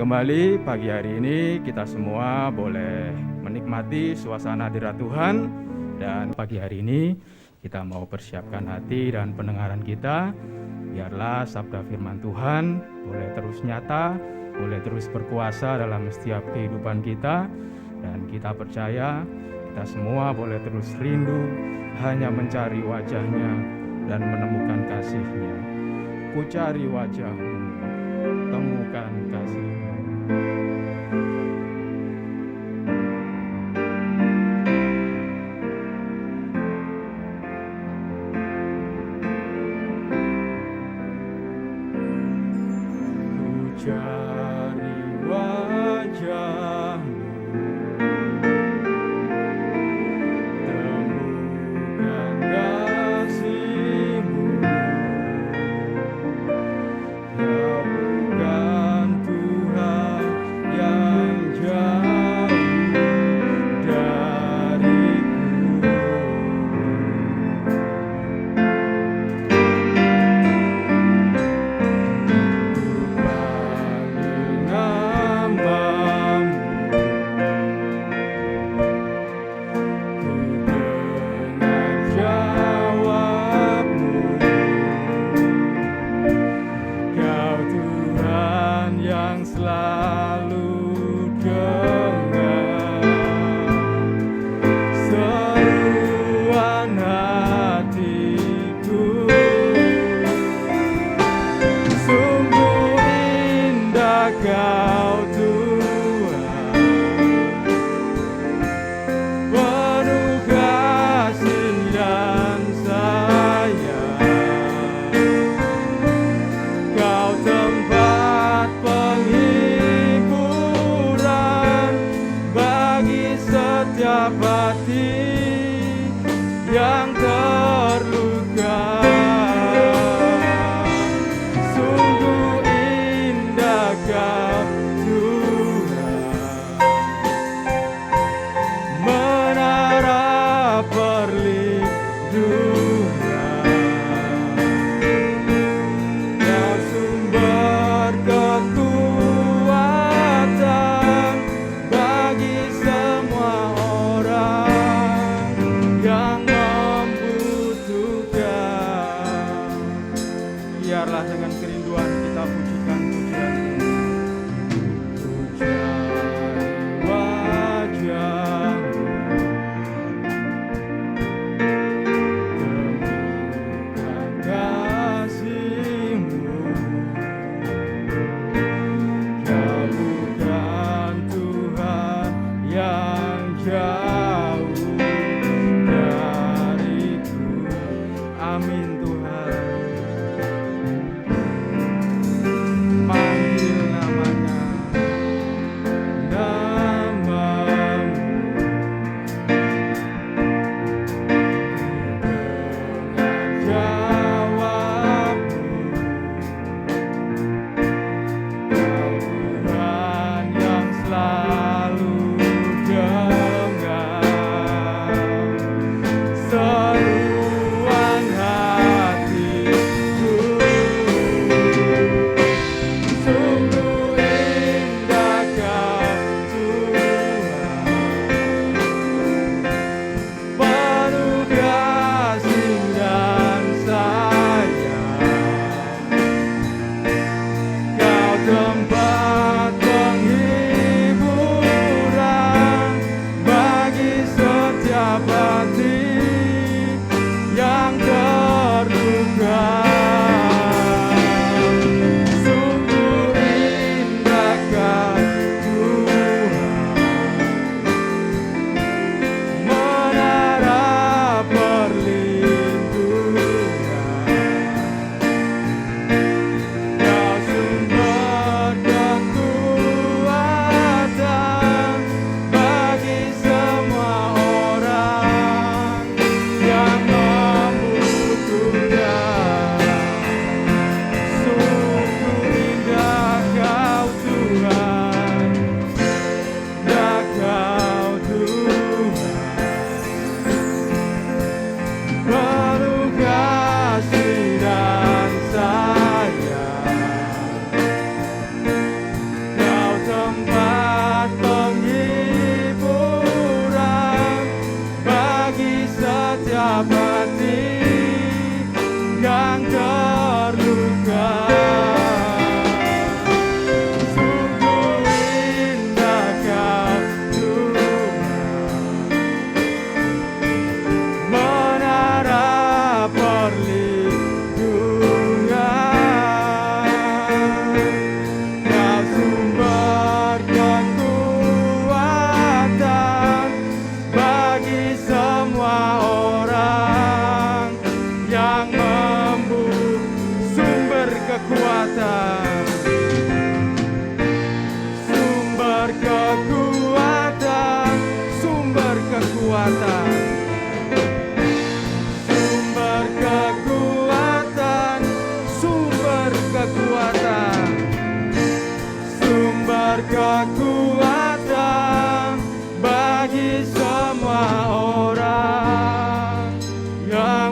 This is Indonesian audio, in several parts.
kembali pagi hari ini kita semua boleh menikmati suasana hadirat Tuhan. Dan pagi hari ini kita mau persiapkan hati dan pendengaran kita. Biarlah sabda firman Tuhan boleh terus nyata, boleh terus berkuasa dalam setiap kehidupan kita. Dan kita percaya kita semua boleh terus rindu hanya mencari wajah-Nya dan menemukan kasih-Nya. Ku cari wajah-Mu, temukan kasih-Mu. Ku cari wajah-Mu, temukan kasih-Mu. Kau bukan Tuhan yang jauh dariku. Ku panggil namamu, ku dengar jawabmu. Kau Tuhan yang selalu dengar seruan hatiku. Sungguh indah Kau Tuhan, penuh kasih dan sayang. Kau tempat penghiburan bagi setiap hati yang terluka. Sungguh indah Kau Tuhan, menara perlindungan. Kau sumber kekuatan bagi semua orang yang membutuhkan. Biarlah dengan kerinduan kita pujikan pujian-Mu. Ku cari wajah-Mu, temukan kasih-Mu. Kau bukan Tuhan yang jauh dariku. Amin Tuhan. Panggil namanya, namamu. Dengar jawabmu. Kau Tuhan yang selalu dengar seruan hatiku.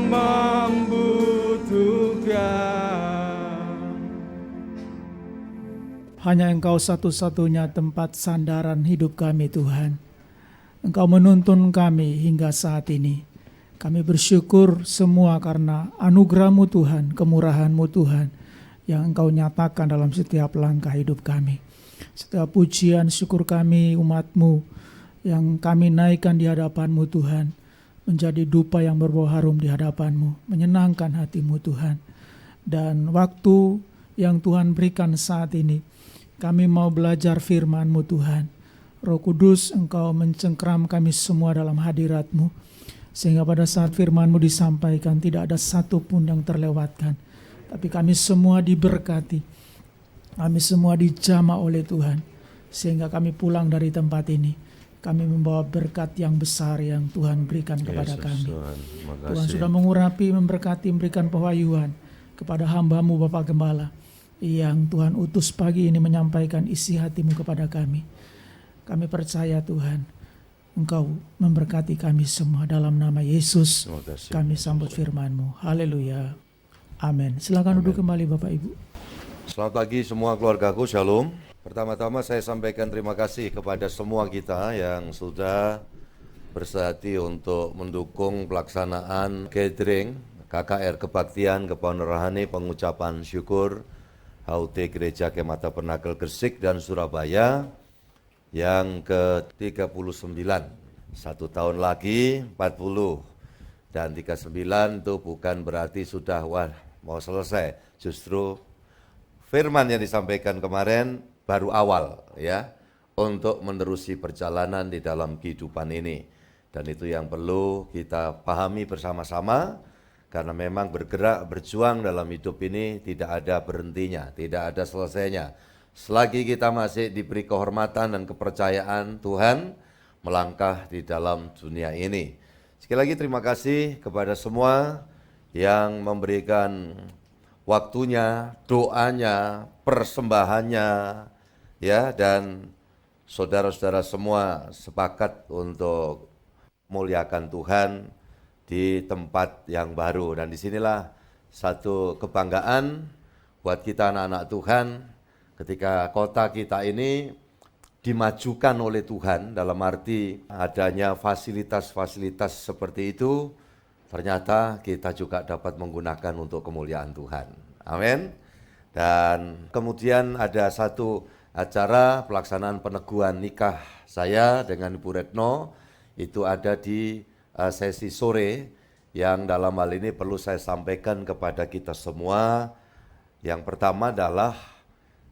membutuhkan. Hanya Engkau satu-satunya tempat sandaran hidup kami, Tuhan. Engkau menuntun kami hingga saat ini. Kami bersyukur semua karena anugerah-Mu Tuhan, kemurahan-Mu Tuhan, yang Engkau nyatakan dalam setiap langkah hidup kami. Setiap pujian syukur kami umat-Mu yang kami naikkan di hadapan-Mu Tuhan, menjadi dupa yang berbau harum di hadapan-Mu, menyenangkan hati-Mu Tuhan. Dan waktu yang Tuhan berikan saat ini, kami mau belajar firman-Mu Tuhan. Roh Kudus, Engkau mencengkram kami semua dalam hadirat-Mu, sehingga pada saat firman-Mu disampaikan tidak ada satupun yang terlewatkan, tapi kami semua diberkati, kami semua dijamah oleh Tuhan, sehingga kami pulang dari tempat ini, kami membawa berkat yang besar yang Tuhan berikan kepada kami. Tuhan sudah mengurapi, memberkati, memberikan pewahyuan kepada hamba-Mu Bapak Gembala, yang Tuhan utus pagi ini menyampaikan isi hati-Mu kepada kami. Kami percaya Tuhan, Engkau memberkati kami semua. Dalam nama Yesus kami sambut firman-Mu. Haleluya. Amin. Silakan duduk kembali Bapak Ibu. Selamat pagi semua keluargaku, Shalom. Pertama-tama saya sampaikan terima kasih kepada semua kita yang sudah bersehati untuk mendukung pelaksanaan gathering KKR Kebaktian Kebon Rohani Pengucapan Syukur HUT Gereja Kemah Tabernakel Gresik dan Surabaya yang ke-39. 1 tahun lagi 40 dan 39 itu bukan berarti sudah mau selesai. Justru firman yang disampaikan kemarin baru awal ya untuk menerusi perjalanan di dalam kehidupan ini. Dan itu yang perlu kita pahami bersama-sama, karena memang bergerak, berjuang dalam hidup ini tidak ada berhentinya, tidak ada selesainya. Selagi kita masih diberi kehormatan dan kepercayaan Tuhan melangkah di dalam dunia ini. Sekali lagi terima kasih kepada semua yang memberikan waktunya, doanya, persembahannya, ya, dan saudara-saudara semua sepakat untuk muliakan Tuhan di tempat yang baru. Dan disinilah satu kebanggaan buat kita anak-anak Tuhan ketika kota kita ini dimajukan oleh Tuhan, dalam arti adanya fasilitas-fasilitas seperti itu, ternyata kita juga dapat menggunakan untuk kemuliaan Tuhan. Amin. Dan kemudian ada satu acara pelaksanaan peneguhan nikah saya dengan Ibu Retno, itu ada di sesi sore, yang dalam hal ini perlu saya sampaikan kepada kita semua. Yang pertama adalah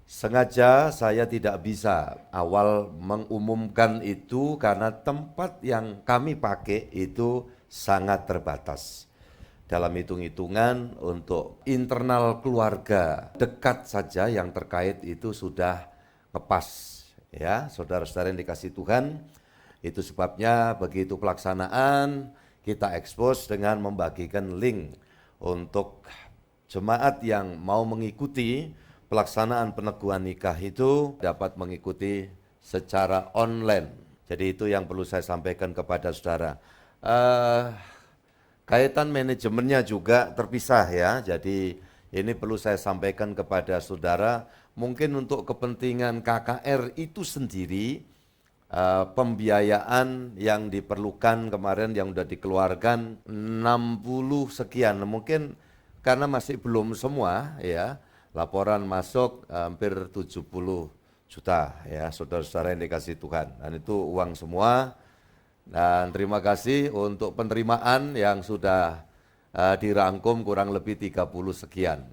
sengaja saya tidak bisa awal mengumumkan itu karena tempat yang kami pakai itu sangat terbatas. Dalam hitung-hitungan untuk internal keluarga dekat saja yang terkait itu sudah ngepas. Ya, saudara-saudara yang dikasih Tuhan, itu sebabnya begitu pelaksanaan kita expose dengan membagikan link untuk jemaat yang mau mengikuti pelaksanaan peneguhan nikah itu dapat mengikuti secara online. Jadi itu yang perlu saya sampaikan kepada saudara. Kaitan manajemennya juga terpisah ya, jadi ini perlu saya sampaikan kepada saudara, mungkin untuk kepentingan KKR itu sendiri, pembiayaan yang diperlukan kemarin yang sudah dikeluarkan 60 sekian, mungkin karena masih belum semua ya, laporan masuk hampir 70 juta ya, saudara-saudara yang dikasih Tuhan, dan itu uang semua. Dan terima kasih untuk penerimaan yang sudah dirangkum kurang lebih 30 sekian.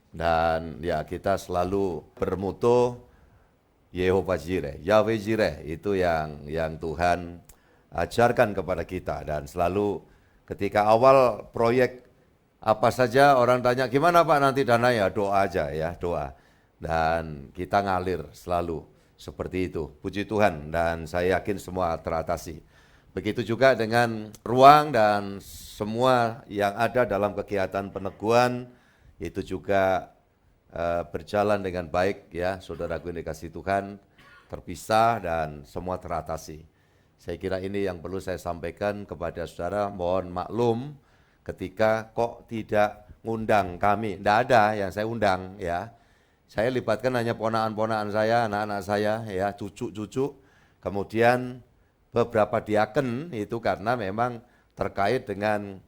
Dan ya kita selalu bermutu Yehova Jireh, Yahweh Jireh, itu yang Tuhan ajarkan kepada kita. Dan selalu ketika awal proyek apa saja orang tanya gimana Pak nanti dananya, doa aja ya, doa. Dan kita ngalir selalu seperti itu, puji Tuhan, dan saya yakin semua teratasi. Begitu juga dengan ruang dan semua yang ada dalam kegiatan peneguhan itu juga berjalan dengan baik ya, saudaraku yang dikasih Tuhan, terpisah dan semua teratasi. Saya kira ini yang perlu saya sampaikan kepada saudara, mohon maklum ketika kok tidak ngundang kami. Tidak ada yang saya undang ya. Saya libatkan hanya ponakan-ponakan saya, anak-anak saya, ya, cucu-cucu. Kemudian beberapa diaken itu karena memang terkait dengan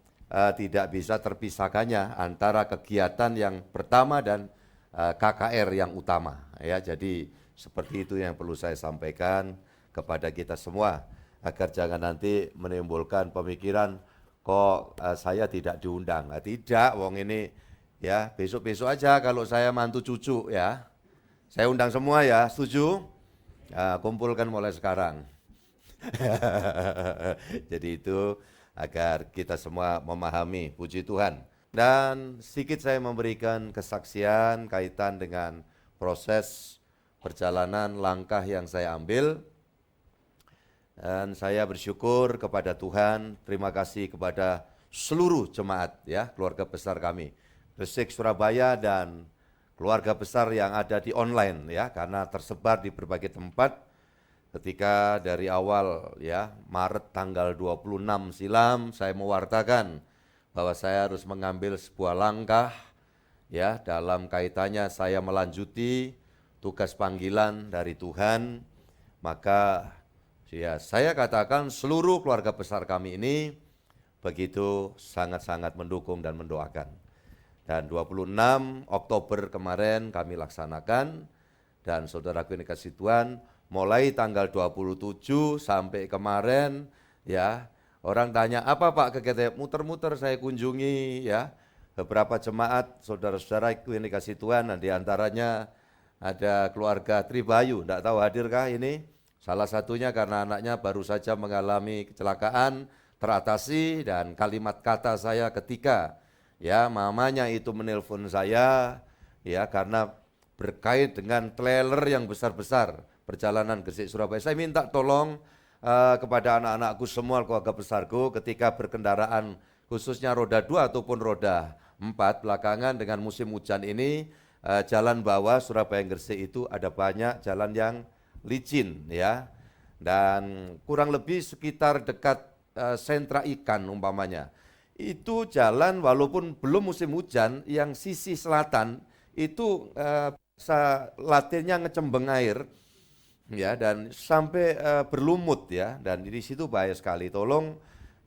tidak bisa terpisahkannya antara kegiatan yang pertama dan KKR yang utama. Ya, jadi seperti itu yang perlu saya sampaikan kepada kita semua agar jangan nanti menimbulkan pemikiran kok saya tidak diundang. Nah, tidak, wong ini ya besok-besok aja kalau saya mantu cucu ya. Saya undang semua ya, setuju? Kumpulkan mulai sekarang. Jadi itu agar kita semua memahami, puji Tuhan. Dan sedikit saya memberikan kesaksian kaitan dengan proses perjalanan langkah yang saya ambil. Dan saya bersyukur kepada Tuhan, terima kasih kepada seluruh jemaat ya, keluarga besar kami, Gresik, Surabaya, dan keluarga besar yang ada di online ya, karena tersebar di berbagai tempat. Ketika dari awal ya, Maret tanggal 26 silam saya mewartakan bahwa saya harus mengambil sebuah langkah ya dalam kaitannya saya melanjuti tugas panggilan dari Tuhan, maka ya saya katakan seluruh keluarga besar kami ini begitu sangat-sangat mendukung dan mendoakan. Dan 26 Oktober kemarin kami laksanakan, dan saudaraku yang dikasih Tuhan, mulai tanggal 27 sampai kemarin ya, orang tanya apa Pak kegiatan, muter-muter saya kunjungi ya beberapa jemaat saudara-saudara yang dikasih Tuhan, dan diantaranya ada keluarga Tribayu, tidak tahu hadirkah ini, salah satunya karena anaknya baru saja mengalami kecelakaan teratasi, dan kalimat kata saya ketika ya mamanya itu menelpon saya ya karena berkait dengan trailer yang besar-besar perjalanan Gresik Surabaya, saya minta tolong kepada anak-anakku semua, keluarga besarku, ketika berkendaraan khususnya roda 2 ataupun roda 4 belakangan dengan musim hujan ini, jalan bawah Surabaya Gresik itu ada banyak jalan yang licin ya, dan kurang lebih sekitar dekat sentra ikan umpamanya. Itu jalan walaupun belum musim hujan, yang sisi selatan itu latinnya ngecembeng air ya, dan sampai berlumut ya, dan di situ bahaya sekali. Tolong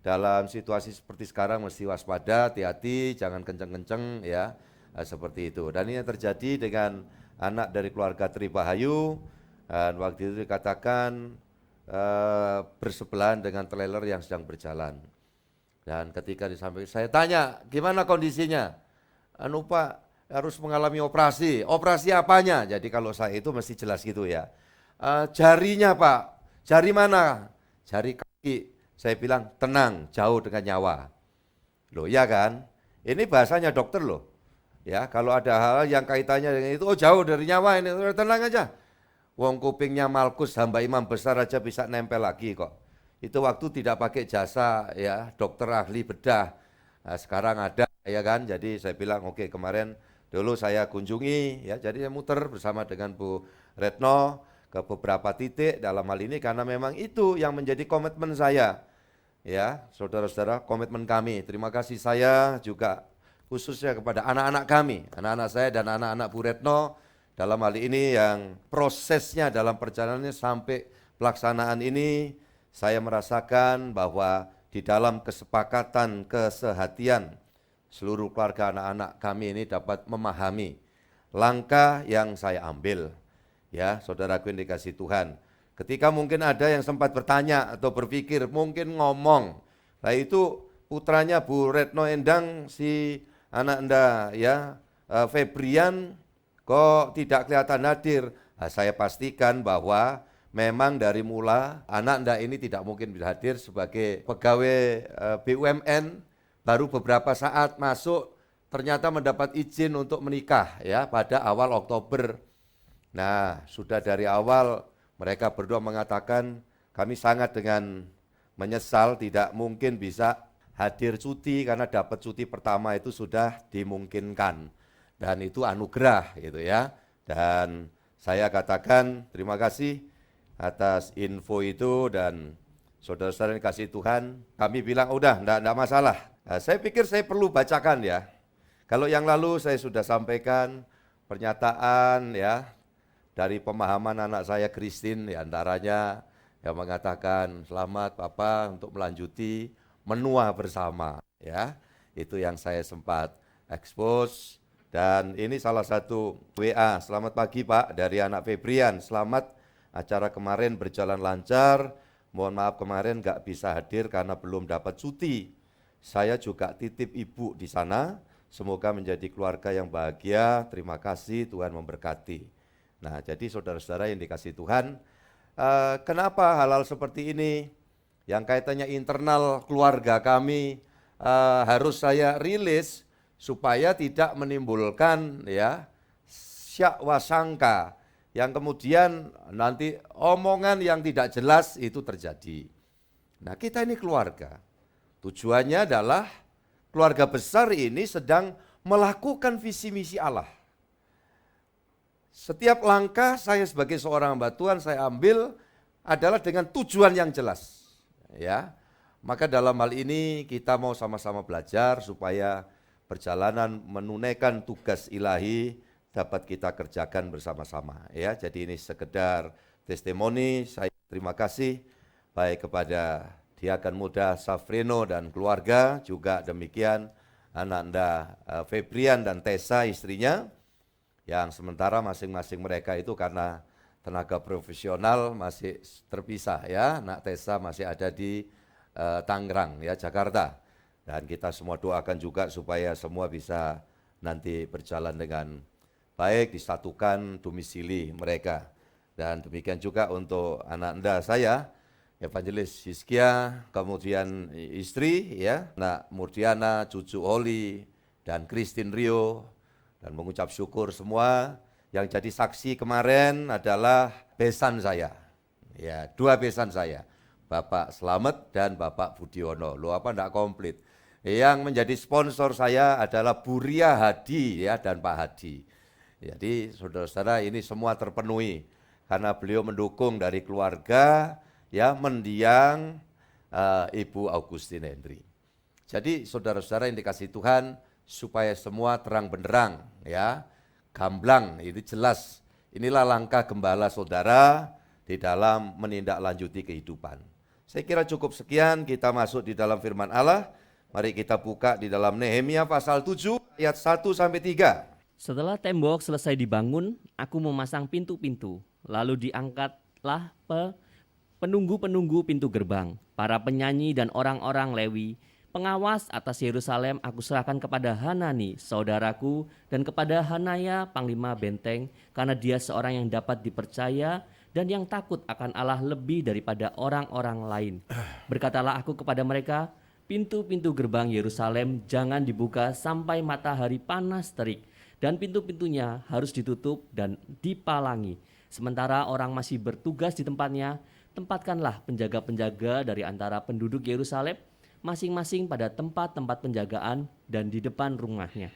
dalam situasi seperti sekarang mesti waspada, hati-hati, jangan kenceng-kenceng ya, seperti itu. Dan ini terjadi dengan anak dari keluarga Tribahayu, dan waktu itu dikatakan bersebelahan dengan trailer yang sedang berjalan. Dan ketika disampaikan, saya tanya gimana kondisinya, anu Pak harus mengalami operasi, operasi apanya? Jadi kalau saya itu mesti jelas gitu ya. Jarinya Pak, jari mana? Jari kaki. Saya bilang tenang, jauh dengan nyawa. Loh ya kan, ini bahasanya dokter loh. Ya, kalau ada hal yang kaitannya dengan itu, oh jauh dari nyawa ini, tenang aja. Wong kupingnya Malkus, hamba imam besar aja bisa nempel lagi kok. Itu waktu tidak pakai jasa ya dokter ahli bedah. Nah, sekarang ada ya kan, jadi saya bilang oke, kemarin dulu saya kunjungi ya, jadi saya muter bersama dengan Bu Retno ke beberapa titik dalam hal ini karena memang itu yang menjadi komitmen saya. Ya, saudara-saudara, komitmen kami. Terima kasih saya juga khususnya kepada anak-anak kami, anak-anak saya dan anak-anak Bu Retno dalam hal ini yang prosesnya dalam perjalanannya sampai pelaksanaan ini, saya merasakan bahwa di dalam kesepakatan, kesehatian seluruh keluarga anak-anak kami ini dapat memahami langkah yang saya ambil. Ya, saudaraku yang dikasih Tuhan. Ketika mungkin ada yang sempat bertanya atau berpikir, mungkin ngomong. Nah itu putranya Bu Retno Endang, si anak Anda ya, Febrian, kok tidak kelihatan hadir. Nah, saya pastikan bahwa memang dari mula anak Anda ini tidak mungkin bisa hadir sebagai pegawai BUMN, baru beberapa saat masuk ternyata mendapat izin untuk menikah ya pada awal Oktober. Nah, sudah dari awal mereka berdua mengatakan kami sangat dengan menyesal tidak mungkin bisa hadir cuti karena dapat cuti pertama itu sudah dimungkinkan. Dan itu anugerah gitu ya. Dan saya katakan terima kasih atas info itu, dan saudara-saudara yang kasih Tuhan, kami bilang udah enggak masalah. Saya pikir saya perlu bacakan ya. Kalau yang lalu saya sudah sampaikan pernyataan ya dari pemahaman anak saya Christine, diantaranya yang mengatakan selamat Papa untuk melanjuti menua bersama ya. Itu yang saya sempat expose. Dan ini salah satu WA, selamat pagi Pak dari anak Febrian, selamat acara kemarin berjalan lancar, mohon maaf kemarin nggak bisa hadir karena belum dapat cuti. Saya juga titip ibu di sana, semoga menjadi keluarga yang bahagia, terima kasih Tuhan memberkati. Nah jadi saudara-saudara yang dikasih Tuhan, kenapa hal-hal seperti ini yang kaitannya internal keluarga kami harus saya rilis supaya tidak menimbulkan ya syak wasangka yang kemudian nanti omongan yang tidak jelas itu terjadi. Nah kita ini keluarga, tujuannya adalah keluarga besar ini sedang melakukan visi misi Allah. Setiap langkah saya sebagai seorang hamba Tuhan saya ambil adalah dengan tujuan yang jelas. Ya, maka dalam hal ini kita mau sama-sama belajar supaya perjalanan menunaikan tugas ilahi dapat kita kerjakan bersama-sama. Ya, jadi ini sekedar testimoni. Saya terima kasih baik kepada Diaken Muda Safreno dan keluarga, juga demikian Ananda Febrian dan Tessa istrinya, yang sementara masing-masing mereka itu karena tenaga profesional masih terpisah ya. Nak Tessa masih ada di Tangerang ya, Jakarta. Dan kita semua doakan juga supaya semua bisa nanti berjalan dengan baik, disatukan domisili mereka. Dan demikian juga untuk anak anda saya, Evangelis Hizkia, kemudian istri ya, Nak Murdiana, cucu Oli, dan Christine Rio, dan mengucap syukur semua. Yang jadi saksi kemarin adalah besan saya, ya 2 besan saya, Bapak Slamet dan Bapak Budiono. Loh apa enggak komplit? Yang menjadi sponsor saya adalah Buria Hadi ya dan Pak Hadi. Jadi saudara-saudara ini semua terpenuhi karena beliau mendukung dari keluarga ya mendiang Ibu Augustine Hendri. Jadi saudara-saudara yang dikasih Tuhan, supaya semua terang benderang ya, gamblang, itu jelas. Inilah langkah gembala saudara di dalam menindaklanjuti kehidupan. Saya kira cukup sekian, kita masuk di dalam firman Allah. Mari kita buka di dalam Nehemia pasal 7 ayat 1 sampai 3. Setelah tembok selesai dibangun, aku memasang pintu-pintu, lalu diangkatlah penunggu-penunggu pintu gerbang, para penyanyi dan orang-orang Lewi. Pengawas atas Yerusalem aku serahkan kepada Hanani, saudaraku, dan kepada Hanaya, panglima benteng, karena dia seorang yang dapat dipercaya dan yang takut akan Allah lebih daripada orang-orang lain. Berkatalah aku kepada mereka, pintu-pintu gerbang Yerusalem jangan dibuka sampai matahari panas terik, dan pintu-pintunya harus ditutup dan dipalangi. Sementara orang masih bertugas di tempatnya, tempatkanlah penjaga-penjaga dari antara penduduk Yerusalem, masing-masing pada tempat-tempat penjagaan dan di depan rumahnya.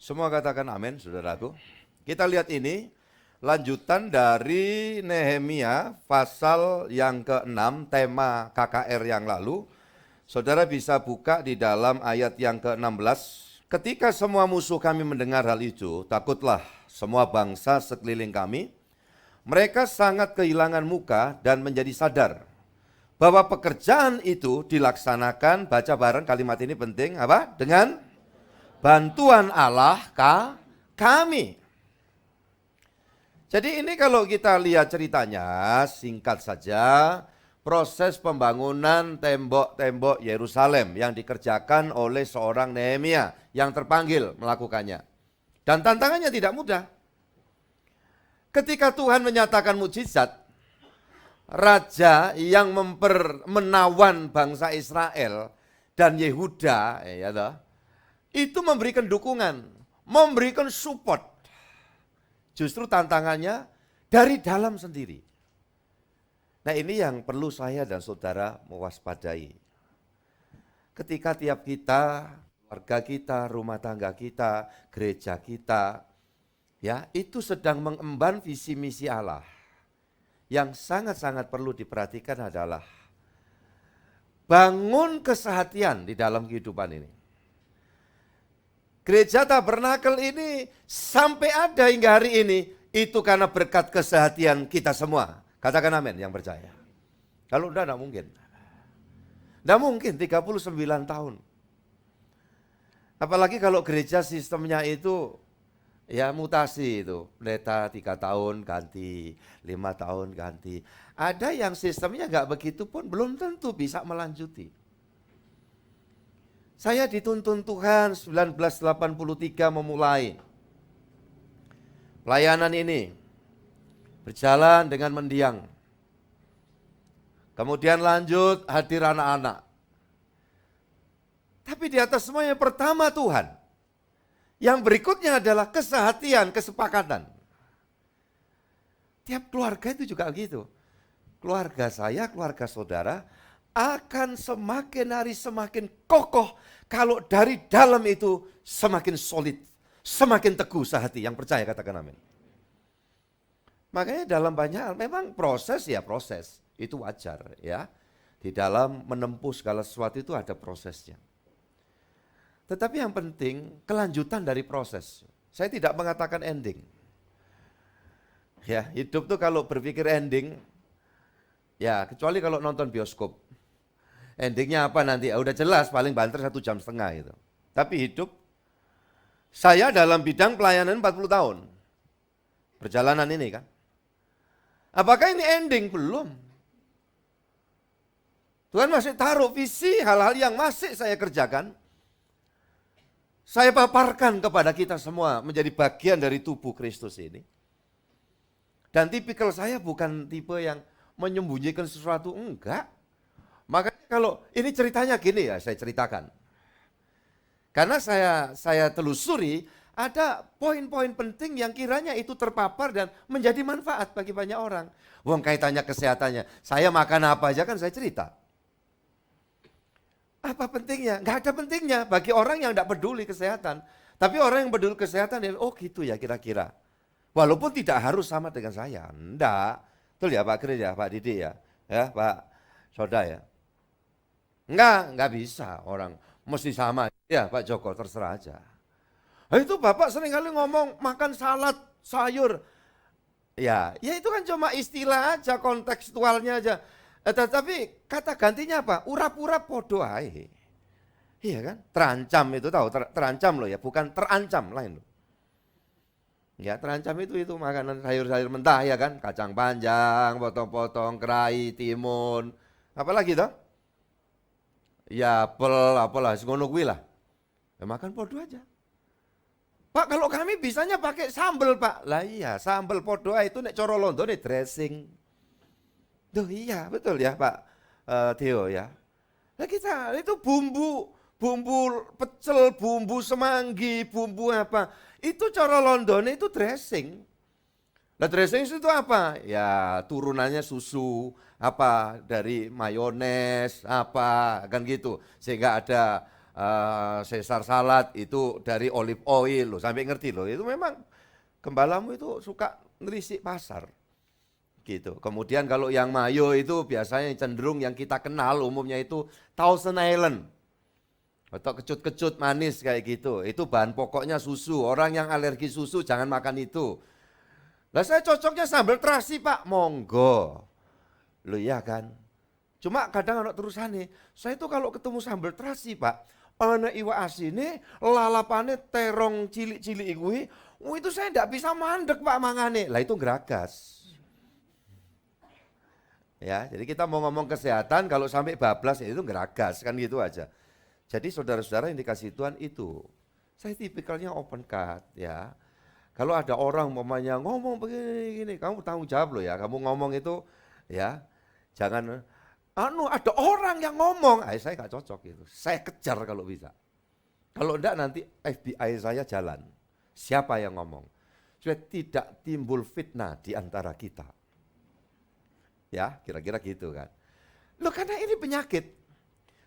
Semua katakan amin, saudaraku. Kita lihat ini, lanjutan dari Nehemia pasal yang ke-6, tema KKR yang lalu. Saudara bisa buka di dalam ayat yang ke-16. Ketika semua musuh kami mendengar hal itu, takutlah semua bangsa sekeliling kami. Mereka sangat kehilangan muka dan menjadi sadar bahwa pekerjaan itu dilaksanakan, baca bareng kalimat ini penting, apa? Dengan bantuan Allah kami. Jadi ini kalau kita lihat ceritanya, singkat saja, proses pembangunan tembok-tembok Yerusalem yang dikerjakan oleh seorang Nehemia yang terpanggil melakukannya. Dan tantangannya tidak mudah. Ketika Tuhan menyatakan mukjizat, raja yang menawan bangsa Israel dan Yehuda itu memberikan dukungan, memberikan support. Justru tantangannya dari dalam sendiri. Nah ini yang perlu saya dan saudara mewaspadai. Ketika tiap kita, keluarga kita, rumah tangga kita, gereja kita, ya itu sedang mengemban visi misi Allah. Yang sangat-sangat perlu diperhatikan adalah bangun kesehatian di dalam kehidupan ini. Gereja Tabernakel ini sampai ada hingga hari ini, itu karena berkat kesehatian kita semua. Katakan amin yang percaya. Kalau enggak mungkin. Enggak mungkin 39 tahun. Apalagi kalau gereja sistemnya itu ya mutasi itu. Pendeta 3 tahun ganti, 5 tahun ganti. Ada yang sistemnya enggak begitu pun belum tentu bisa melanjuti. Saya dituntun Tuhan 1983 memulai pelayanan ini. Berjalan dengan mendiang. Kemudian lanjut hadir anak-anak. Tapi di atas semuanya pertama Tuhan. Yang berikutnya adalah kesehatian, kesepakatan. Tiap keluarga itu juga begitu. Keluarga saya, keluarga saudara akan semakin hari semakin kokoh kalau dari dalam itu semakin solid, semakin teguh sehati. Yang percaya katakan amin. Makanya dalam banyak hal memang proses ya proses. Itu wajar ya. Di dalam menempuh segala sesuatu itu ada prosesnya. Tetapi yang penting kelanjutan dari proses. Saya tidak mengatakan ending. Ya, hidup tuh kalau berpikir ending, ya kecuali kalau nonton bioskop. Endingnya apa nanti? Udah jelas paling banter 1,5 jam gitu. Tapi hidup, saya dalam bidang pelayanan 40 tahun. Perjalanan ini kan. Apakah ini ending? Belum. Tuhan masih taruh visi hal-hal yang masih saya kerjakan. Saya paparkan kepada kita semua menjadi bagian dari tubuh Kristus ini. Dan tipikal saya bukan tipe yang menyembunyikan sesuatu, enggak. Makanya kalau ini ceritanya gini ya, saya ceritakan. Karena saya telusuri, ada poin-poin penting yang kiranya itu terpapar dan menjadi manfaat bagi banyak orang. Wong kaitannya kesehatannya, saya makan apa aja kan saya cerita. Apa pentingnya? Enggak ada pentingnya bagi orang yang tidak peduli kesehatan. Tapi orang yang peduli kesehatan, oh gitu ya kira-kira. Walaupun tidak harus sama dengan saya. Enggak. Betul ya Pak Kris ya, Pak Didi ya, Pak Soda ya. Enggak bisa orang mesti sama. Ya Pak Joko terserah aja. Nah, itu Bapak sering kali ngomong makan salad, sayur. Ya itu kan cuma istilah aja, kontekstualnya aja. Tetapi kata gantinya apa? Urap-urap podo ae. Iya kan? Terancam itu tahu, terancam loh ya, bukan terancam lain loh. Ya terancam itu makanan sayur-sayur mentah ya kan, kacang panjang, potong-potong, kerai, timun, apalagi toh? Ya apel lah, ngono kuwi lah. Ya, makan podo aja. Pak kalau kami bisanya pakai sambal Pak. Lah iya, sambal podo itu nek cara Londo nih dressing. Duh iya betul ya Pak Theo ya. Nah kita itu bumbu pecel, bumbu semanggi, bumbu apa. Itu cara London itu dressing. Nah dressing itu apa? Ya turunannya susu, apa dari mayones, apa kan gitu. Sehingga ada Caesar salad itu dari olive oil loh. Sampai ngerti loh. Itu memang gembalamu itu suka nerisik pasar. Gitu. Kemudian kalau yang mayo itu biasanya cenderung yang kita kenal umumnya itu Thousand Island. Atau kecut-kecut manis kayak gitu. Itu bahan pokoknya susu. Orang yang alergi susu jangan makan itu. Lah saya cocoknya sambal terasi Pak. Monggo. Loh iya kan. Cuma kadang anak terusane. Saya itu kalau ketemu sambal terasi Pak. Ana iwak asine, lalapane terong cilik-cilik kuwi. Itu saya enggak bisa mandek Pak mangane. Lah itu geragas. Ya, jadi kita mau ngomong kesehatan kalau sampai bablas ya itu geragas kan gitu aja. Jadi saudara-saudara yang dikasih Tuhan itu, saya tipikalnya open cut ya. Kalau ada orang umpamanya ngomong begini, kamu tanggung jawab loh ya. Kamu ngomong itu ya, jangan ada orang yang ngomong, saya nggak cocok gitu. Saya kejar kalau bisa. Kalau enggak nanti FBI saya jalan. Siapa yang ngomong? Supaya tidak timbul fitnah di antara kita. Ya, kira-kira gitu kan. Loh karena ini penyakit.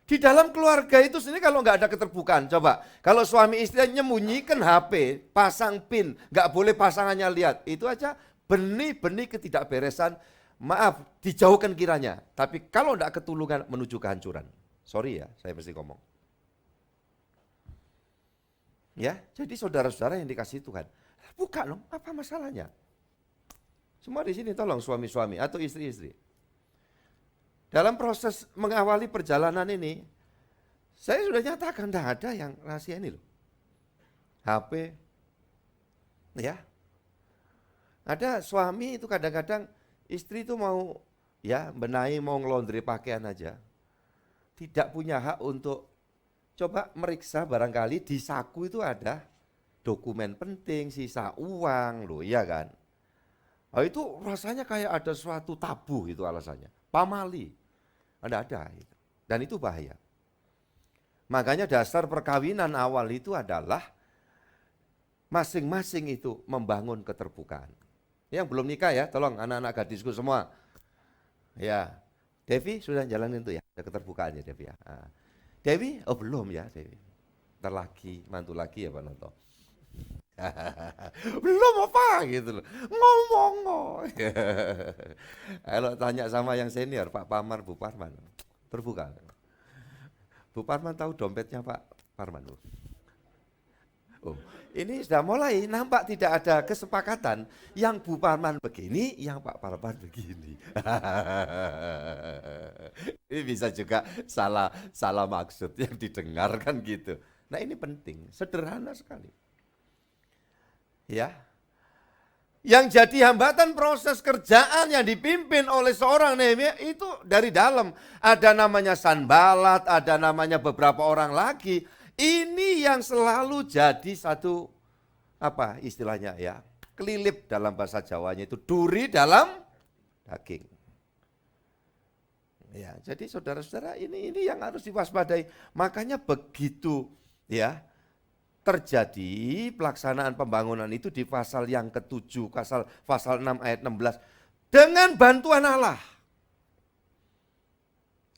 Di dalam keluarga itu sendiri kalau nggak ada keterbukaan, coba. Kalau suami istri nyembunyikan HP, pasang pin, nggak boleh pasangannya lihat. Itu aja benih-benih ketidakberesan, maaf, dijauhkan kiranya. Tapi kalau nggak ketulungan menuju kehancuran. Sorry ya, saya mesti ngomong. Ya, jadi saudara-saudara yang dikasihi Tuhan, buka dong, apa masalahnya? Semua di sini tolong suami-suami atau istri-istri. Dalam proses mengawali perjalanan ini, saya sudah nyatakan tidak ada yang rahasia ini loh. HP, ya. Ada suami itu kadang-kadang istri itu mau ya benahi, mau ngelondri pakaian aja. Tidak punya hak untuk coba meriksa barangkali di saku itu ada dokumen penting, sisa uang loh, iya kan. Oh, itu rasanya kayak ada suatu tabu itu alasannya. Pamali, ada. Dan itu bahaya. Makanya dasar perkawinan awal itu adalah masing-masing itu membangun keterbukaan. Yang belum nikah ya, tolong anak-anak gadisku semua. Ya, Devi sudah jalanin itu ya, ada keterbukaannya Devi ya. Devi, oh belum ya Devi. Ntar lagi, mantu lagi ya Pak Noto. Belum apa gitu loh, ngomong. Kalau tanya sama yang senior, Pak Parman, Bu Parman, terbuka. Bu Parman tahu dompetnya Pak Parman. Oh, ini sudah mulai nampak tidak ada kesepakatan. Yang Bu Parman begini, yang Pak Parman begini. Ini bisa juga salah maksud yang didengarkan gitu. Nah ini penting, sederhana sekali. Ya, yang jadi hambatan proses kerjaan yang dipimpin oleh seorang Nehemia itu dari dalam. Ada namanya Sanbalat, ada namanya beberapa orang lagi. Ini yang selalu jadi satu, apa istilahnya ya, kelilip dalam bahasa Jawanya itu duri dalam daging. Ya, jadi saudara-saudara ini yang harus diwaspadai. Makanya begitu ya, terjadi pelaksanaan pembangunan itu di pasal yang ke-7, pasal 6 ayat 16. Dengan bantuan Allah.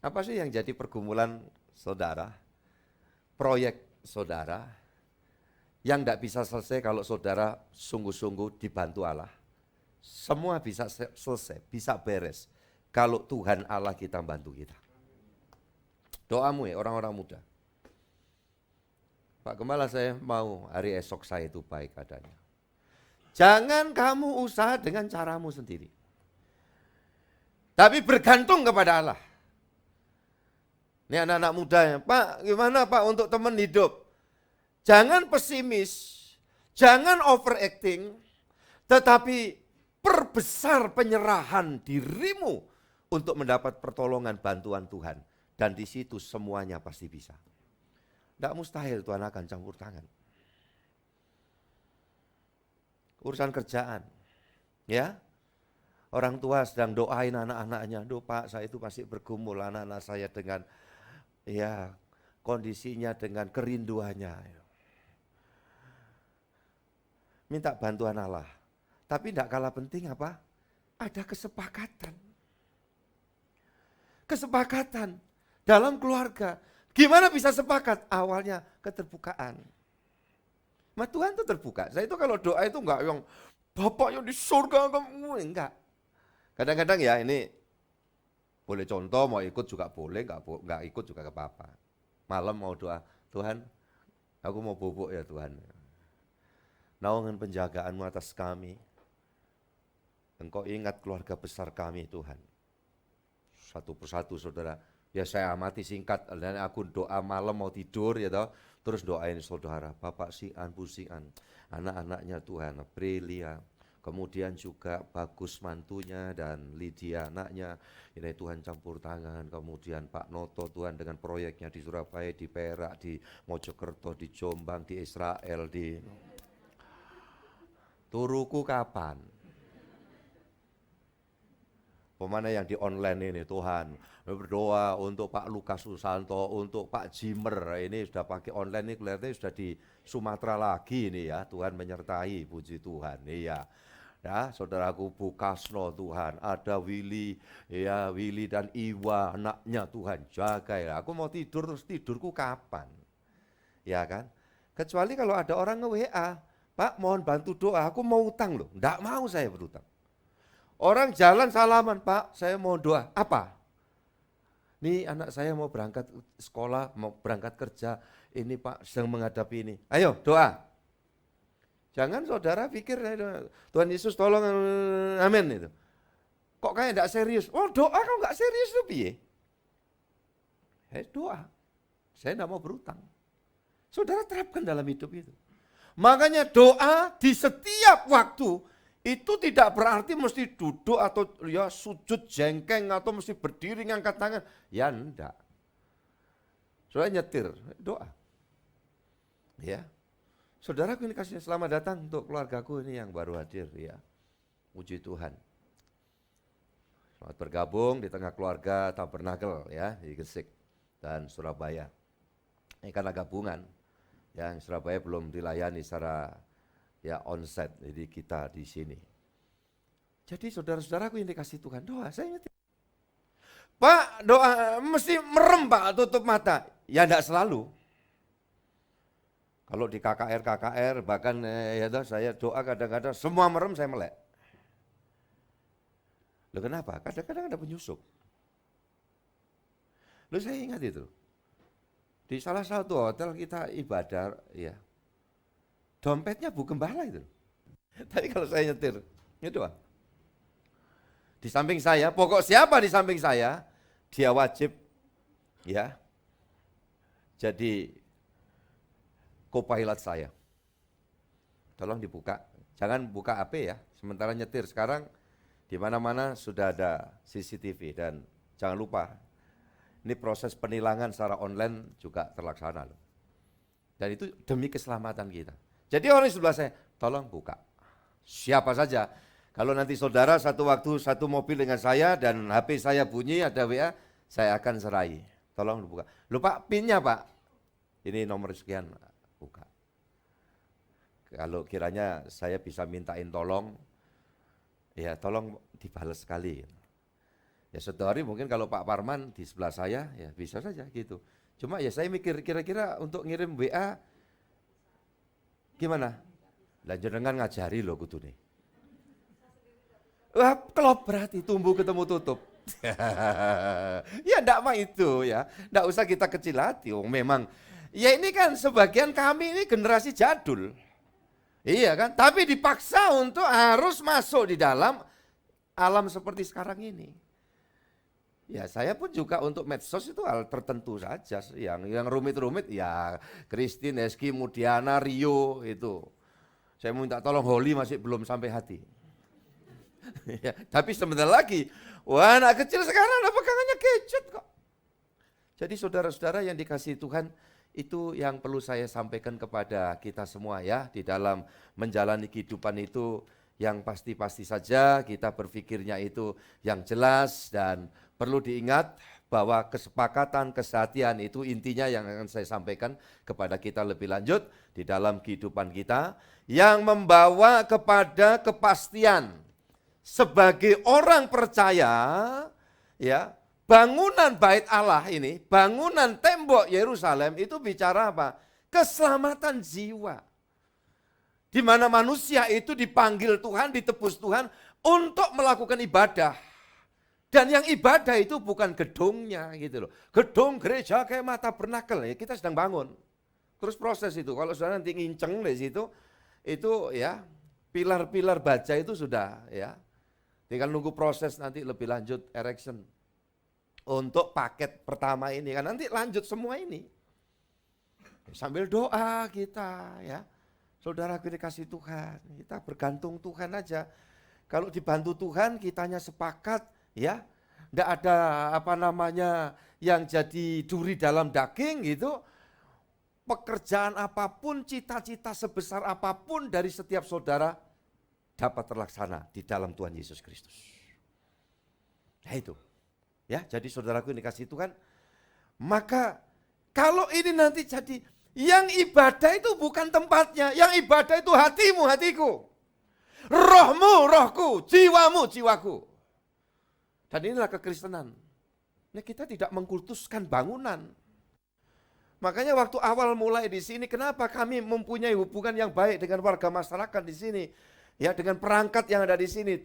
Apa sih yang jadi pergumulan saudara? Proyek saudara yang tidak bisa selesai kalau saudara sungguh-sungguh dibantu Allah. Semua bisa selesai, bisa beres. Kalau Tuhan Allah kita bantu kita. Doamu ya orang-orang muda. Pak Gembala, saya mau hari esok saya itu baik adanya. Jangan kamu usaha dengan caramu sendiri. Tapi bergantung kepada Allah. Ini anak-anak muda ya, Pak gimana Pak untuk teman hidup? Jangan pesimis, jangan overacting, tetapi perbesar penyerahan dirimu untuk mendapat pertolongan bantuan Tuhan. Dan di situ semuanya pasti bisa. Tidak mustahil Tuhan akan campur tangan. Urusan kerjaan, ya. Orang tua sedang doain anak-anaknya, Pak saya itu pasti bergumul anak-anak saya dengan ya kondisinya dengan kerinduannya. Minta bantuan Allah. Tapi tidak kalah penting apa? Ada kesepakatan. Kesepakatan dalam keluarga. Gimana bisa sepakat? Awalnya keterbukaan. Nah, Tuhan itu terbuka. Saya itu kalau doa itu enggak yang Bapak yang di surga, enggak. Kadang-kadang ya ini boleh contoh, mau ikut juga boleh, enggak ikut juga enggak apa-apa. Malam mau doa, Tuhan aku mau bubuk ya Tuhan. Naungan penjagaanmu atas kami. Engkau ingat keluarga besar kami Tuhan. Satu persatu saudara. Ya saya amati singkat, dan aku doa malam mau tidur ya toh, terus doain saudara, Bapak Sian, Bu Sian, anak-anaknya Tuhan, Aprilia, kemudian juga Bagus mantunya dan Lydia anaknya, ini Tuhan campur tangan, kemudian Pak Noto Tuhan dengan proyeknya di Surabaya, di Perak, di Mojokerto, di Jombang, di Israel, di turuku kapan? Pemana yang di online ini Tuhan, berdoa untuk Pak Lukas Susanto, untuk Pak Jimer, ini sudah pakai online ini kelihatannya sudah di Sumatera lagi ini ya, Tuhan menyertai, puji Tuhan, iya. Ya, saudaraku Bu Kasno Tuhan, ada Willy, ya Willy dan Iwa anaknya Tuhan jaga ya. Aku mau tidur terus tidurku kapan? Ya kan? Kecuali kalau ada orang nge-WA, Pak mohon bantu doa, aku mau utang loh, enggak mau saya berutang. Orang jalan salaman, Pak, saya mau doa. Apa? Nih anak saya mau berangkat sekolah, mau berangkat kerja, ini Pak sedang menghadapi ini. Ayo doa. Jangan saudara pikir Tuhan Yesus tolong, amin itu. Kok kayak enggak serius? Oh doa kok enggak serius tuh piye? Doa. Saya enggak mau berutang. Saudara terapkan dalam hidup itu. Makanya doa di setiap waktu itu tidak berarti mesti duduk atau ya sujud jengkeng atau mesti berdiri ngangkat tangan. Ya enggak. Saudara nyetir, doa. Ya. Saudaraku ini kasih selamat datang untuk keluargaku ini yang baru hadir ya. Puji Tuhan. Selamat bergabung di tengah keluarga Tabernakel ya di Gresik dan Surabaya. Ini karena gabungan yang Surabaya belum dilayani secara ya onsite, jadi kita di sini. Jadi saudara-saudaraku yang dikasih Tuhan, doa saya ngerti. Pak, doa mesti merem Pak, tutup mata. Ya enggak selalu. Kalau di KKR bahkan ya saya doa kadang-kadang semua merem saya melek. Loh kenapa? Kadang-kadang ada penyusup. Loh saya ingat itu. Di salah satu hotel kita ibadah ya. Dompetnya Bu Gembala itu. Tapi kalau saya nyetir, itu doa. Di samping saya, pokok siapa di samping saya, dia wajib ya jadi co-pilot saya. Tolong dibuka, jangan buka HP ya, sementara nyetir. Sekarang di mana-mana sudah ada CCTV dan jangan lupa, ini proses penilangan secara online juga terlaksana loh. Dan itu demi keselamatan kita. Jadi orang di sebelah saya, tolong buka. Siapa saja, kalau nanti saudara satu waktu satu mobil dengan saya dan HP saya bunyi ada WA, saya akan serai. Tolong dibuka. Lupa PIN-nya Pak, ini nomor sekian. Buka. Kalau kiranya saya bisa mintain tolong, ya tolong dibalas sekali. Ya suatu hari mungkin kalau Pak Parman di sebelah saya, ya bisa saja gitu. Cuma ya saya mikir kira-kira untuk ngirim WA, gimana? Lanjut dengan ngajari loh kudu nih. Wah kelop berarti tumbuh ketemu tutup. Ya enggak mah itu ya, enggak usah kita kecil hati. Oh memang ya ini kan sebagian kami ini generasi jadul. Iya kan? Tapi dipaksa untuk harus masuk di dalam alam seperti sekarang ini. Ya saya pun juga untuk medsos itu hal tertentu saja. Yang rumit-rumit ya Christine, Eski, Mudiana, Rio itu. Saya minta tolong Holly masih belum sampai hati. Ya, tapi sebentar lagi, wah anak kecil sekarang ada pegangannya gadget kok. Jadi saudara-saudara yang dikasihi Tuhan, itu yang perlu saya sampaikan kepada kita semua ya, di dalam menjalani kehidupan itu yang pasti-pasti saja kita berpikirnya itu yang jelas dan perlu diingat bahwa kesepakatan, kesehatian itu intinya yang akan saya sampaikan kepada kita lebih lanjut di dalam kehidupan kita yang membawa kepada kepastian sebagai orang percaya ya. Bangunan bait Allah ini, bangunan tembok Yerusalem itu bicara apa? Keselamatan jiwa. Di mana manusia itu dipanggil Tuhan, ditebus Tuhan untuk melakukan ibadah. Dan yang ibadah itu bukan gedungnya gitu loh. Gedung gereja kayak mata bernakel ya, kita sedang bangun. Terus proses itu, kalau sudah nanti nginceng di situ, itu ya pilar-pilar baja itu sudah ya. Tinggal nunggu proses nanti lebih lanjut erection. Untuk paket pertama ini kan nanti lanjut semua ini sambil doa kita ya, saudara dikasih Tuhan, kita bergantung Tuhan aja. Kalau dibantu Tuhan kitanya sepakat ya, enggak ada apa namanya yang jadi duri dalam daging gitu. Pekerjaan apapun, cita-cita sebesar apapun dari setiap saudara dapat terlaksana di dalam Tuhan Yesus Kristus. Nah itu. Ya, jadi saudaraku yang dikasih Tuhan, maka kalau ini nanti jadi, yang ibadah itu bukan tempatnya, yang ibadah itu hatimu, hatiku. Rohmu, rohku, jiwamu, jiwaku. Dan inilah kekristenan. Nah, kita tidak mengkultuskan bangunan. Makanya waktu awal mulai di sini, kenapa kami mempunyai hubungan yang baik dengan warga masyarakat di sini. Ya, dengan perangkat yang ada di sini.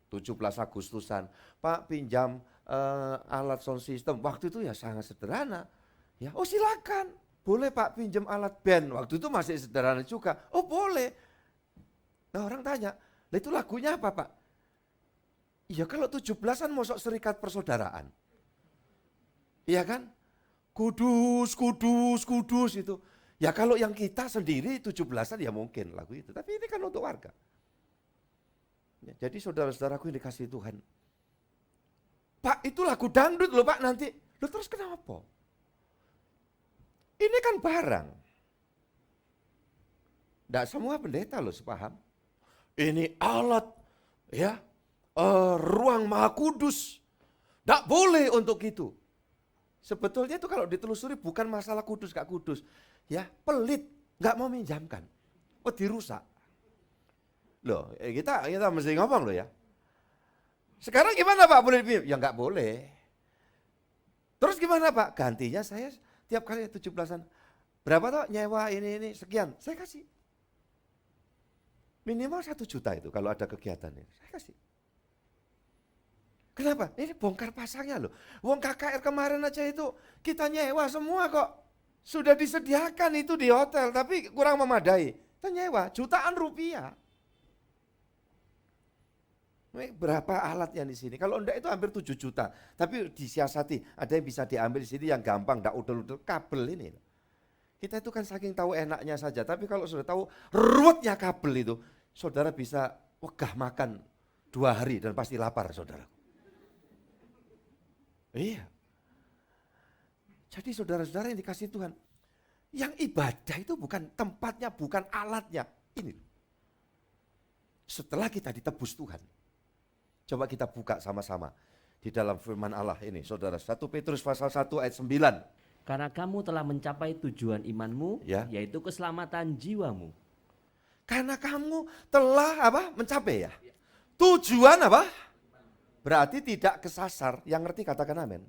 17 Agustusan, Pak pinjam alat sound system. Waktu itu ya sangat sederhana. Ya, oh silakan, boleh Pak pinjam alat band. Waktu itu masih sederhana juga. Oh boleh. Nah orang tanya, lah itu lagunya apa Pak? Iya kalau 17-an mosok serikat persaudaraan. Iya kan? Kudus, kudus, kudus itu. Ya kalau yang kita sendiri 17-an ya mungkin lagu itu. Tapi ini kan untuk warga. Ya, jadi saudara-saudaraku yang dikasihi Tuhan. Pak itu lagu dangdut loh Pak nanti. Loh terus kenapa? Ini kan barang. Tidak semua pendeta loh sepaham. Ini alat ya ruang maha kudus. Tidak boleh untuk itu. Sebetulnya itu kalau ditelusuri bukan masalah kudus gak kudus. Ya pelit, gak mau minjamkan. Oh dirusak. Loh kita mesti ngomong loh ya. Sekarang gimana Pak boleh dipinjam? Ya gak boleh. Terus gimana Pak? Gantinya saya tiap kali 17-an. Berapa toh nyewa ini sekian. Saya kasih. Minimal 1 juta itu kalau ada kegiatan ini. Saya kasih. Kenapa? Ini bongkar pasangnya loh. Wong KKR kemarin aja itu kita nyewa semua kok. Sudah disediakan itu di hotel tapi kurang memadai. Kita nyewa jutaan rupiah. Berapa alat yang di sini? Kalau enggak itu hampir 7 juta. Tapi disiasati, ada yang bisa diambil di sini yang gampang, enggak udel-udel kabel ini. Kita itu kan saking tahu enaknya saja, tapi kalau sudah tahu ruwetnya kabel itu, saudara bisa wegah makan 2 hari dan pasti lapar saudara. Iya. Jadi saudara-saudara yang dikasih Tuhan, yang ibadah itu bukan tempatnya, bukan alatnya. Ini. Setelah kita ditebus Tuhan, coba kita buka sama-sama di dalam firman Allah ini, saudara. 1 Petrus pasal 1 ayat 9. Karena kamu telah mencapai tujuan imanmu, Ya. yaitu keselamatan jiwamu. Karena kamu telah mencapai ya. Tujuan apa? Berarti tidak kesasar. Yang ngerti katakan amin.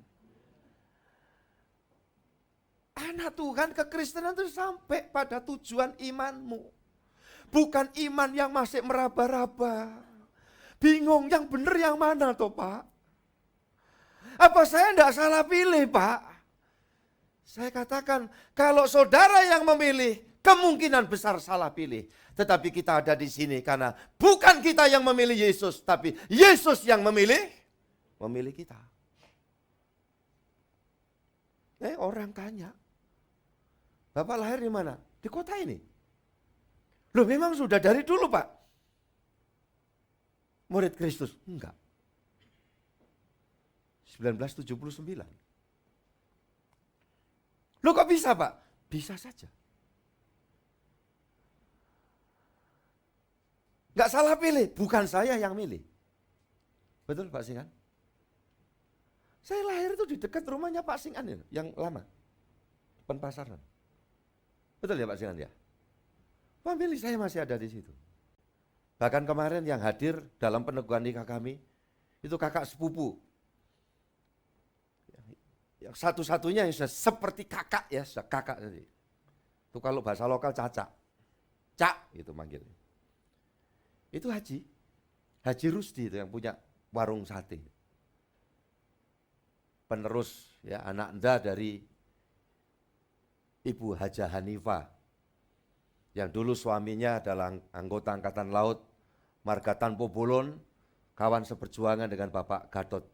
Anak Tuhan kekristenan itu sampai pada tujuan imanmu. Bukan iman yang masih meraba-raba. Bingung yang benar yang mana toh Pak? Apa saya enggak salah pilih Pak? Saya katakan kalau saudara yang memilih kemungkinan besar salah pilih. Tetapi kita ada di sini karena bukan kita yang memilih Yesus, tapi Yesus yang memilih kita. Orang tanya, Bapak lahir di mana? Di kota ini. Loh memang sudah dari dulu Pak? Murid Kristus? Enggak. 1979. Loh kok bisa Pak? Bisa saja. Enggak salah pilih, bukan saya yang milih. Betul Pak Singan? Saya lahir itu di dekat rumahnya Pak Singan yang lama. Depan pasaran. Betul ya Pak Singan ya? Pemilih saya masih ada di situ. Bahkan kemarin yang hadir dalam peneguhan nikah kami, itu kakak sepupu. Yang satu-satunya yang sudah seperti kakak ya, sudah kakak tadi. Itu kalau bahasa lokal caca. Cak gitu manggilnya. Itu Haji Rusdi itu yang punya warung sate. Penerus ya anak enda dari Ibu Haja Hanifah. Yang dulu suaminya adalah anggota Angkatan Laut Marga Tanpo Bolon, kawan seperjuangan dengan Bapak Gatot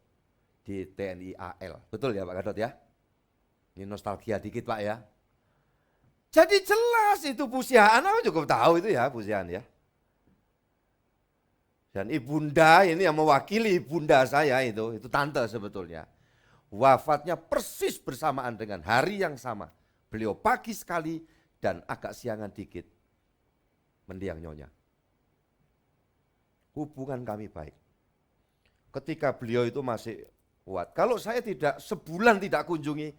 di TNI AL. Betul ya Pak Gatot ya? Ini nostalgia dikit Pak ya. Jadi jelas itu pusiaan, aku cukup tahu itu ya pusiaan ya. Dan ibunda ini yang mewakili ibunda saya itu tante sebetulnya. Wafatnya persis bersamaan dengan hari yang sama. Beliau pagi sekali dan agak siangan dikit mendiang nyonya. Hubungan kami baik. Ketika beliau itu masih kuat. Kalau saya tidak sebulan tidak kunjungi,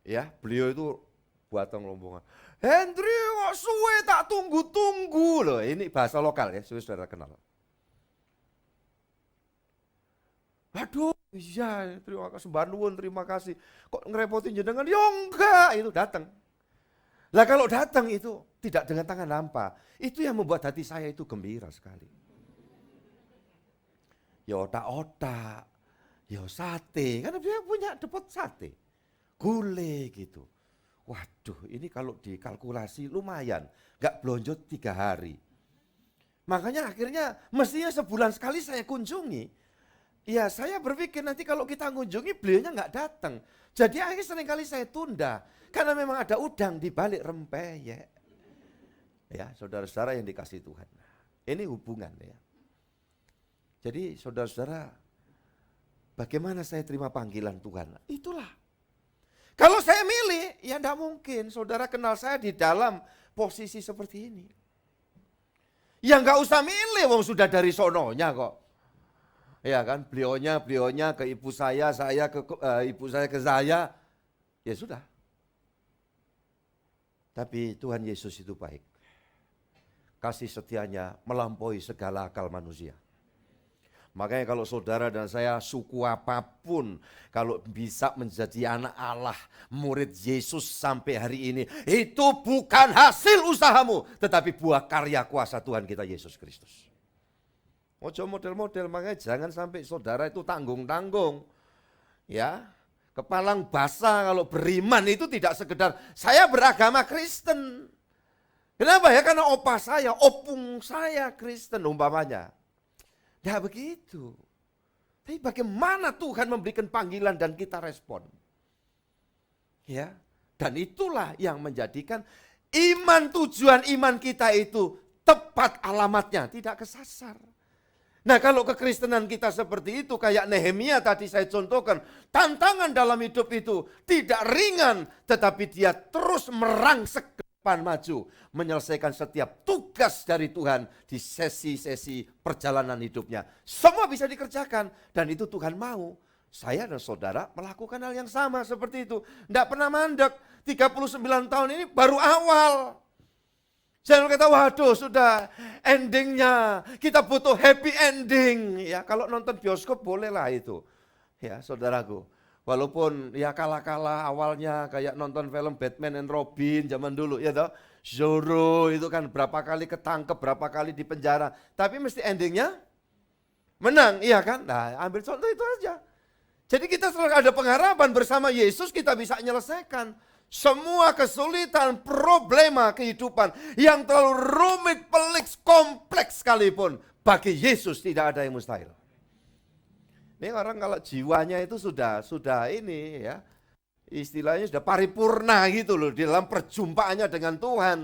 ya beliau itu buatong rombongan. Hendri kok suwe tak tunggu-tunggu loh. Ini bahasa lokal ya, saudara kenal. Aduh, iya, terima kasih Mbak Nuwun, terima kasih. Kok ngerepotin jenengan? Ya enggak, itu datang. Lah kalau datang itu tidak dengan tangan hampa, itu yang membuat hati saya itu gembira sekali. Ya otak-otak, Ya sate, karena dia punya depot sate. Gulai gitu. Waduh, ini kalau dikalkulasi lumayan, gak belonjo 3 hari. Makanya akhirnya mestinya sebulan sekali saya kunjungi. Ya saya berpikir nanti kalau kita kunjungi beliaunya gak datang. Jadi akhirnya seringkali saya tunda. Karena memang ada udang di balik rempeyek. Ya saudara-saudara yang dikasih Tuhan. Ini hubungan ya. Jadi saudara-saudara, bagaimana saya terima panggilan Tuhan? Itulah. Kalau saya milih, ya enggak mungkin saudara kenal saya di dalam posisi seperti ini. Ya enggak usah milih, wong sudah dari sononya kok. Ya kan, beliaunya ke ibu saya ke ibu saya ke saya. Ya sudah. Tapi Tuhan Yesus itu baik. Kasih setianya melampaui segala akal manusia. Makanya kalau saudara dan saya suku apapun, kalau bisa menjadi anak Allah, murid Yesus sampai hari ini, itu bukan hasil usahamu, tetapi buah karya kuasa Tuhan kita Yesus Kristus. Ojo model-model, makanya jangan sampai saudara itu tanggung-tanggung. Ya, kepalang basah kalau beriman itu tidak sekedar saya beragama Kristen. Kenapa ya? Karena opa saya, opung saya Kristen umpamanya. Tidak begitu. Tapi bagaimana Tuhan memberikan panggilan dan kita respon. Ya, dan itulah yang menjadikan iman, tujuan iman kita itu tepat alamatnya, tidak kesasar. Nah kalau kekristenan kita seperti itu, kayak Nehemia tadi saya contohkan, tantangan dalam hidup itu tidak ringan, tetapi dia terus merangsek ke depan maju, menyelesaikan setiap tugas dari Tuhan di sesi-sesi perjalanan hidupnya. Semua bisa dikerjakan dan itu Tuhan mau. Saya dan saudara melakukan hal yang sama seperti itu. Tidak pernah mandek, 39 tahun ini baru awal. Jangan kata, waduh sudah endingnya, kita butuh happy ending. Ya kalau nonton bioskop bolehlah itu. Ya saudaraku, walaupun ya kalah-kalah awalnya kayak nonton film Batman and Robin zaman dulu ya toh. Zorro itu kan berapa kali ketangkep, berapa kali di penjara. Tapi mesti endingnya menang, iya kan? Nah ambil contoh itu aja. Jadi kita selalu ada pengharapan bersama Yesus kita bisa menyelesaikan semua kesulitan, problema kehidupan yang terlalu rumit, pelik, kompleks sekalipun. Bagi Yesus tidak ada yang mustahil. Ini orang kalau jiwanya itu sudah ini ya, istilahnya sudah paripurna gitu loh di dalam perjumpaannya dengan Tuhan.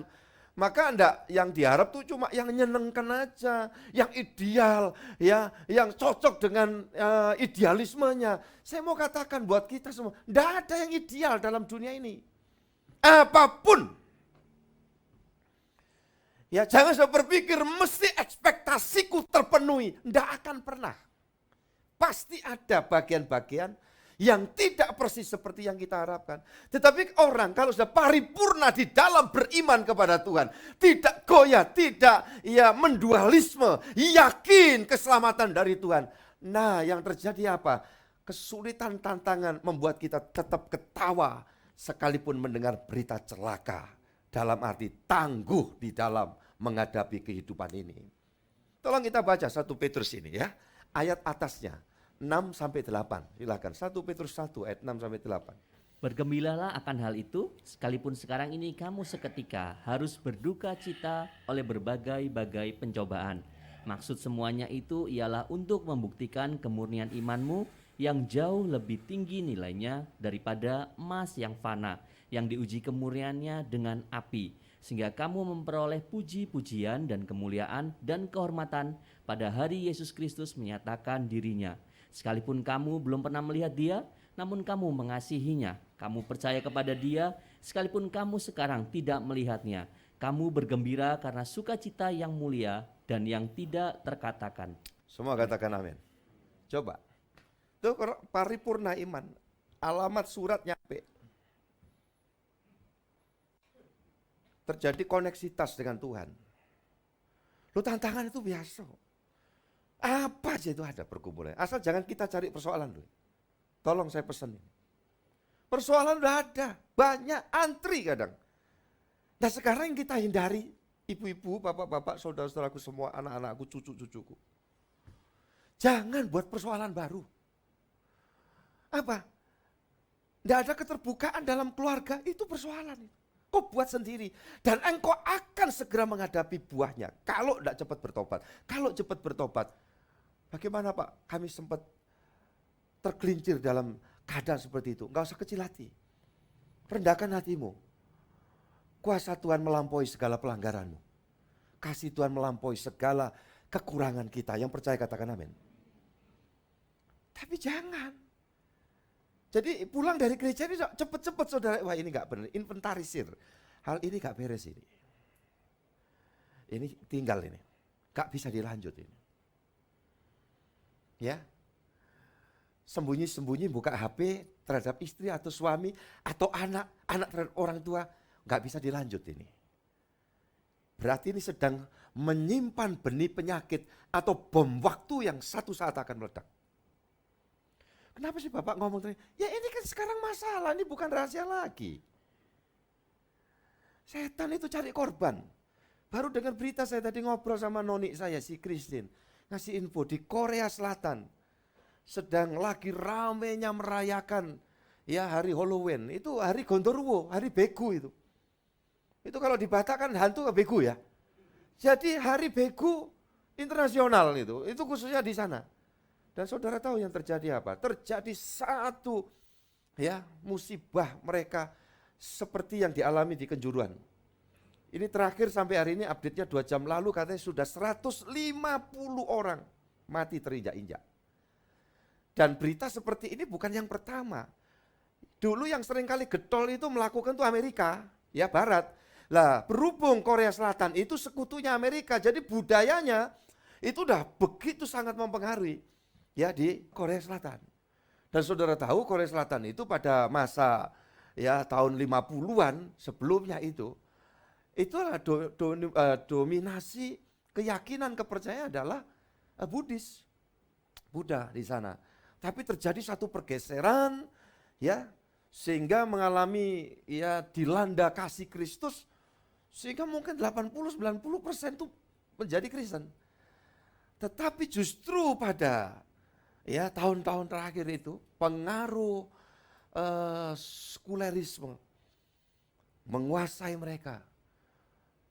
Maka enggak yang diharap tuh cuma yang nyenengkan aja, yang ideal, ya, yang cocok dengan idealismenya. Saya mau katakan buat kita semua, enggak ada yang ideal dalam dunia ini. Apapun. Ya jangan saya berpikir mesti ekspektasiku terpenuhi. Tidak akan pernah. Pasti ada bagian-bagian yang tidak persis seperti yang kita harapkan. Tetapi orang kalau sudah paripurna di dalam beriman kepada Tuhan, tidak goyah, tidak ya mendualisme, yakin keselamatan dari Tuhan. Nah yang terjadi apa? Kesulitan tantangan membuat kita tetap ketawa sekalipun mendengar berita celaka, dalam arti tangguh di dalam menghadapi kehidupan ini. Tolong kita baca 1 Petrus ini ya, ayat atasnya 6-8. Silakan 1 Petrus 1 ayat 6-8. Bergembiralah akan hal itu, sekalipun sekarang ini kamu seketika harus berduka cita oleh berbagai-bagai pencobaan. Maksud semuanya itu ialah untuk membuktikan kemurnian imanmu yang jauh lebih tinggi nilainya daripada emas yang fana, yang diuji kemurniannya dengan api, sehingga kamu memperoleh puji-pujian dan kemuliaan dan kehormatan pada hari Yesus Kristus menyatakan dirinya. Sekalipun kamu belum pernah melihat dia, namun kamu mengasihinya, kamu percaya kepada dia, sekalipun kamu sekarang tidak melihatnya. Kamu bergembira karena sukacita yang mulia dan yang tidak terkatakan. Semua katakan amin. Coba. Itu paripurna iman. Alamat suratnya B. Terjadi koneksitas dengan Tuhan. Lu tantangan itu biasa. Apa aja itu ada perkumpulan. Asal jangan kita cari persoalan dulu. Tolong saya pesan ini. Persoalan udah ada. Banyak antri kadang. Nah sekarang yang kita hindari. Ibu-ibu, bapak-bapak, saudara-saudaraku semua, anak-anakku, cucu-cucuku. Jangan buat persoalan baru. Apa? Tidak ada keterbukaan dalam keluarga, itu persoalan. Kau buat sendiri. Dan engkau akan segera menghadapi buahnya. Kalau tidak cepat bertobat. Kalau cepat bertobat, bagaimana Pak? Kami sempat tergelincir dalam keadaan seperti itu. Enggak usah kecil hati. Rendahkan hatimu. Kuasa Tuhan melampaui segala pelanggaranmu. Kasih Tuhan melampaui segala kekurangan kita. Yang percaya katakan amin. Tapi jangan. Jadi pulang dari gereja ini cepet-cepet saudara. Wah ini gak benar, inventarisir. Hal ini gak beres ini. Ini tinggal ini. Gak bisa dilanjut ini. Ya. Sembunyi-sembunyi buka HP terhadap istri atau suami atau anak terhadap orang tua. Gak bisa dilanjut ini. Berarti ini sedang menyimpan benih penyakit atau bom waktu yang satu saat akan meledak. Kenapa sih Bapak ngomong tadi? Ya ini kan sekarang masalah, ini bukan rahasia lagi. Setan itu cari korban. Baru dengar berita saya tadi ngobrol sama noni saya, si Christine. Ngasih info di Korea Selatan. Sedang lagi ramenya merayakan ya hari Halloween. Itu hari Gondorwo, hari Begu itu. Itu kalau di Batak kan hantu Begu ya. Jadi hari Begu internasional itu khususnya di sana. Dan saudara tahu yang terjadi apa? Terjadi satu ya musibah mereka seperti yang dialami di Kenjuruan. Ini terakhir sampai hari ini update-nya 2 jam lalu katanya sudah 150 orang mati terinjak-injak. Dan berita seperti ini bukan yang pertama. Dulu yang sering kali getol itu melakukan itu Amerika, ya Barat. Lah berhubung Korea Selatan itu sekutunya Amerika, jadi budayanya itu udah begitu sangat mempengaruhi. Ya di Korea Selatan. Dan saudara tahu Korea Selatan itu pada masa ya tahun 50-an sebelumnya itulah dominasi keyakinan kepercayaan adalah Buddhis, Buddha di sana. Tapi terjadi satu pergeseran ya sehingga mengalami ya dilanda kasih Kristus sehingga mungkin 80-90% itu menjadi Kristen. Tetapi justru pada ya tahun-tahun terakhir itu pengaruh sekulerisme menguasai mereka.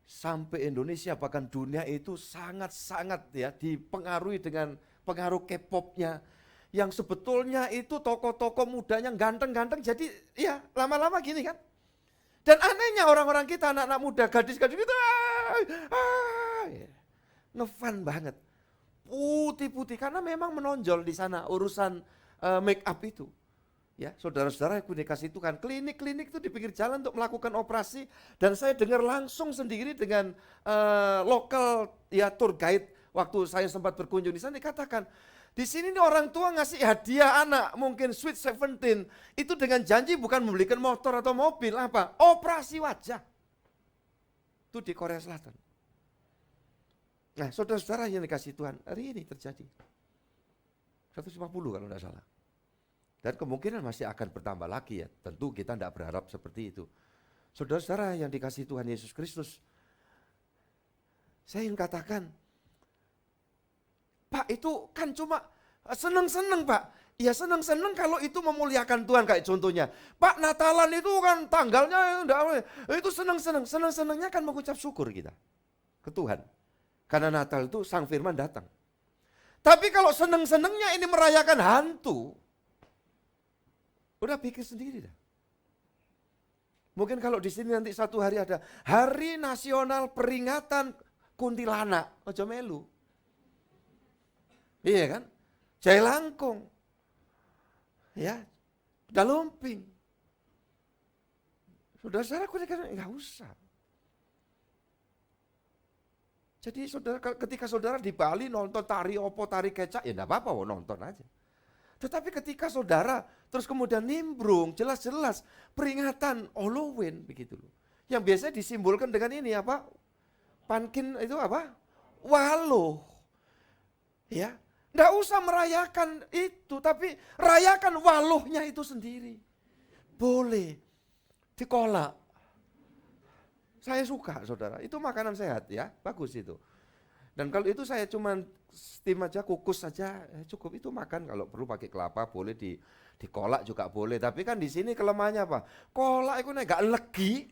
Sampai Indonesia bahkan dunia itu sangat-sangat ya dipengaruhi dengan pengaruh K-popnya. Yang sebetulnya itu tokoh-tokoh mudanya ganteng-ganteng jadi ya lama-lama gini kan. Dan anehnya orang-orang kita anak-anak muda gadis-gadis gitu ngefan banget. Putih-putih karena memang menonjol di sana urusan make up itu. Ya, saudara-saudara yang dikasih itu kan klinik-klinik itu di pinggir jalan untuk melakukan operasi dan saya dengar langsung sendiri dengan lokal ya tour guide waktu saya sempat berkunjung di sana dikatakan di sini nih orang tua ngasih hadiah anak mungkin sweet 17 itu dengan janji bukan membelikan motor atau mobil apa operasi wajah itu di Korea Selatan. Nah, saudara-saudara yang dikasih Tuhan, hari ini terjadi. 150 kalau tidak salah. Dan kemungkinan masih akan bertambah lagi ya. Tentu kita tidak berharap seperti itu. Saudara-saudara yang dikasih Tuhan Yesus Kristus, saya ingin katakan, Pak itu kan cuma seneng-seneng Pak. Ya seneng-seneng kalau itu memuliakan Tuhan kayak contohnya. Pak Natalan itu kan tanggalnya, itu seneng-seneng. Seneng-senengnya kan mengucap syukur kita ke Tuhan. Karena Natal itu Sang Firman datang. Tapi kalau seneng-senengnya ini merayakan hantu, udah pikir sendiri dah. Mungkin kalau di sini nanti satu hari ada Hari Nasional Peringatan Kuntilanak, ojo melu. Iya kan? Jai Langkung. Ya, Dalumping. Saudara-saudara enggak usah. Jadi saudara ketika saudara di Bali nonton tari opo, tari kecak, ya enggak apa-apa, nonton aja. Tetapi ketika saudara terus kemudian nimbrung, jelas-jelas peringatan Halloween begitu loh. Yang biasanya disimbolkan dengan ini apa? Pumpkin itu apa? Waloh. Ya, enggak usah merayakan itu, tapi rayakan walohnya itu sendiri. Boleh. Dikolak. Saya suka saudara, itu makanan sehat ya, bagus itu. Dan kalau itu saya cuma steam aja, kukus saja cukup, itu makan kalau perlu pakai kelapa boleh Dikolak juga boleh, tapi kan di sini kelemahannya apa? Kolak itu nek gak legi,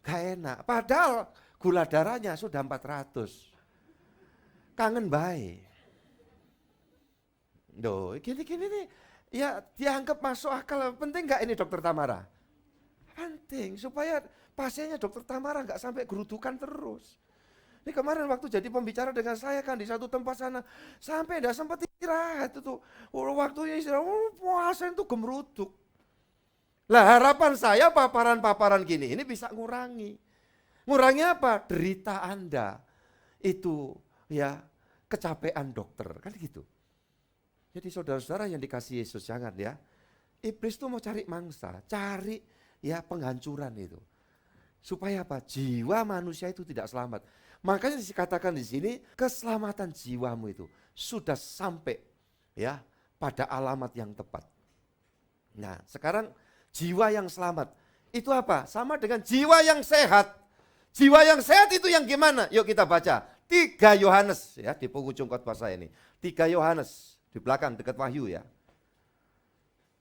gak enak. Padahal gula darahnya sudah 400. Kangen bae. Duh, gini-gini nih, ya dianggap masuk akal. Penting gak ini Dokter Tamara? Penting, supaya pasiennya Dokter Tamara gak sampai gerudukan terus. Ini kemarin waktu jadi pembicara dengan saya kan di satu tempat sana, sampai enggak sempat istirahat itu. Waktunya istirahat, puasa itu gemeruduk. Lah harapan saya paparan-paparan gini ini bisa ngurangi. Ngurangi apa? Derita Anda. Itu ya kecapean dokter, kan gitu. Jadi saudara-saudara yang dikasih Yesus, jangan ya. Iblis tuh mau cari mangsa, cari ya penghancuran itu. Supaya apa? Jiwa manusia itu tidak selamat. Makanya dikatakan di sini keselamatan jiwamu itu sudah sampai ya pada alamat yang tepat. Nah, sekarang jiwa yang selamat itu apa? Sama dengan jiwa yang sehat. Jiwa yang sehat itu yang gimana? Yuk kita baca 3 Yohanes ya di penghujung khotbah saya ini. 3 Yohanes di belakang dekat Wahyu ya.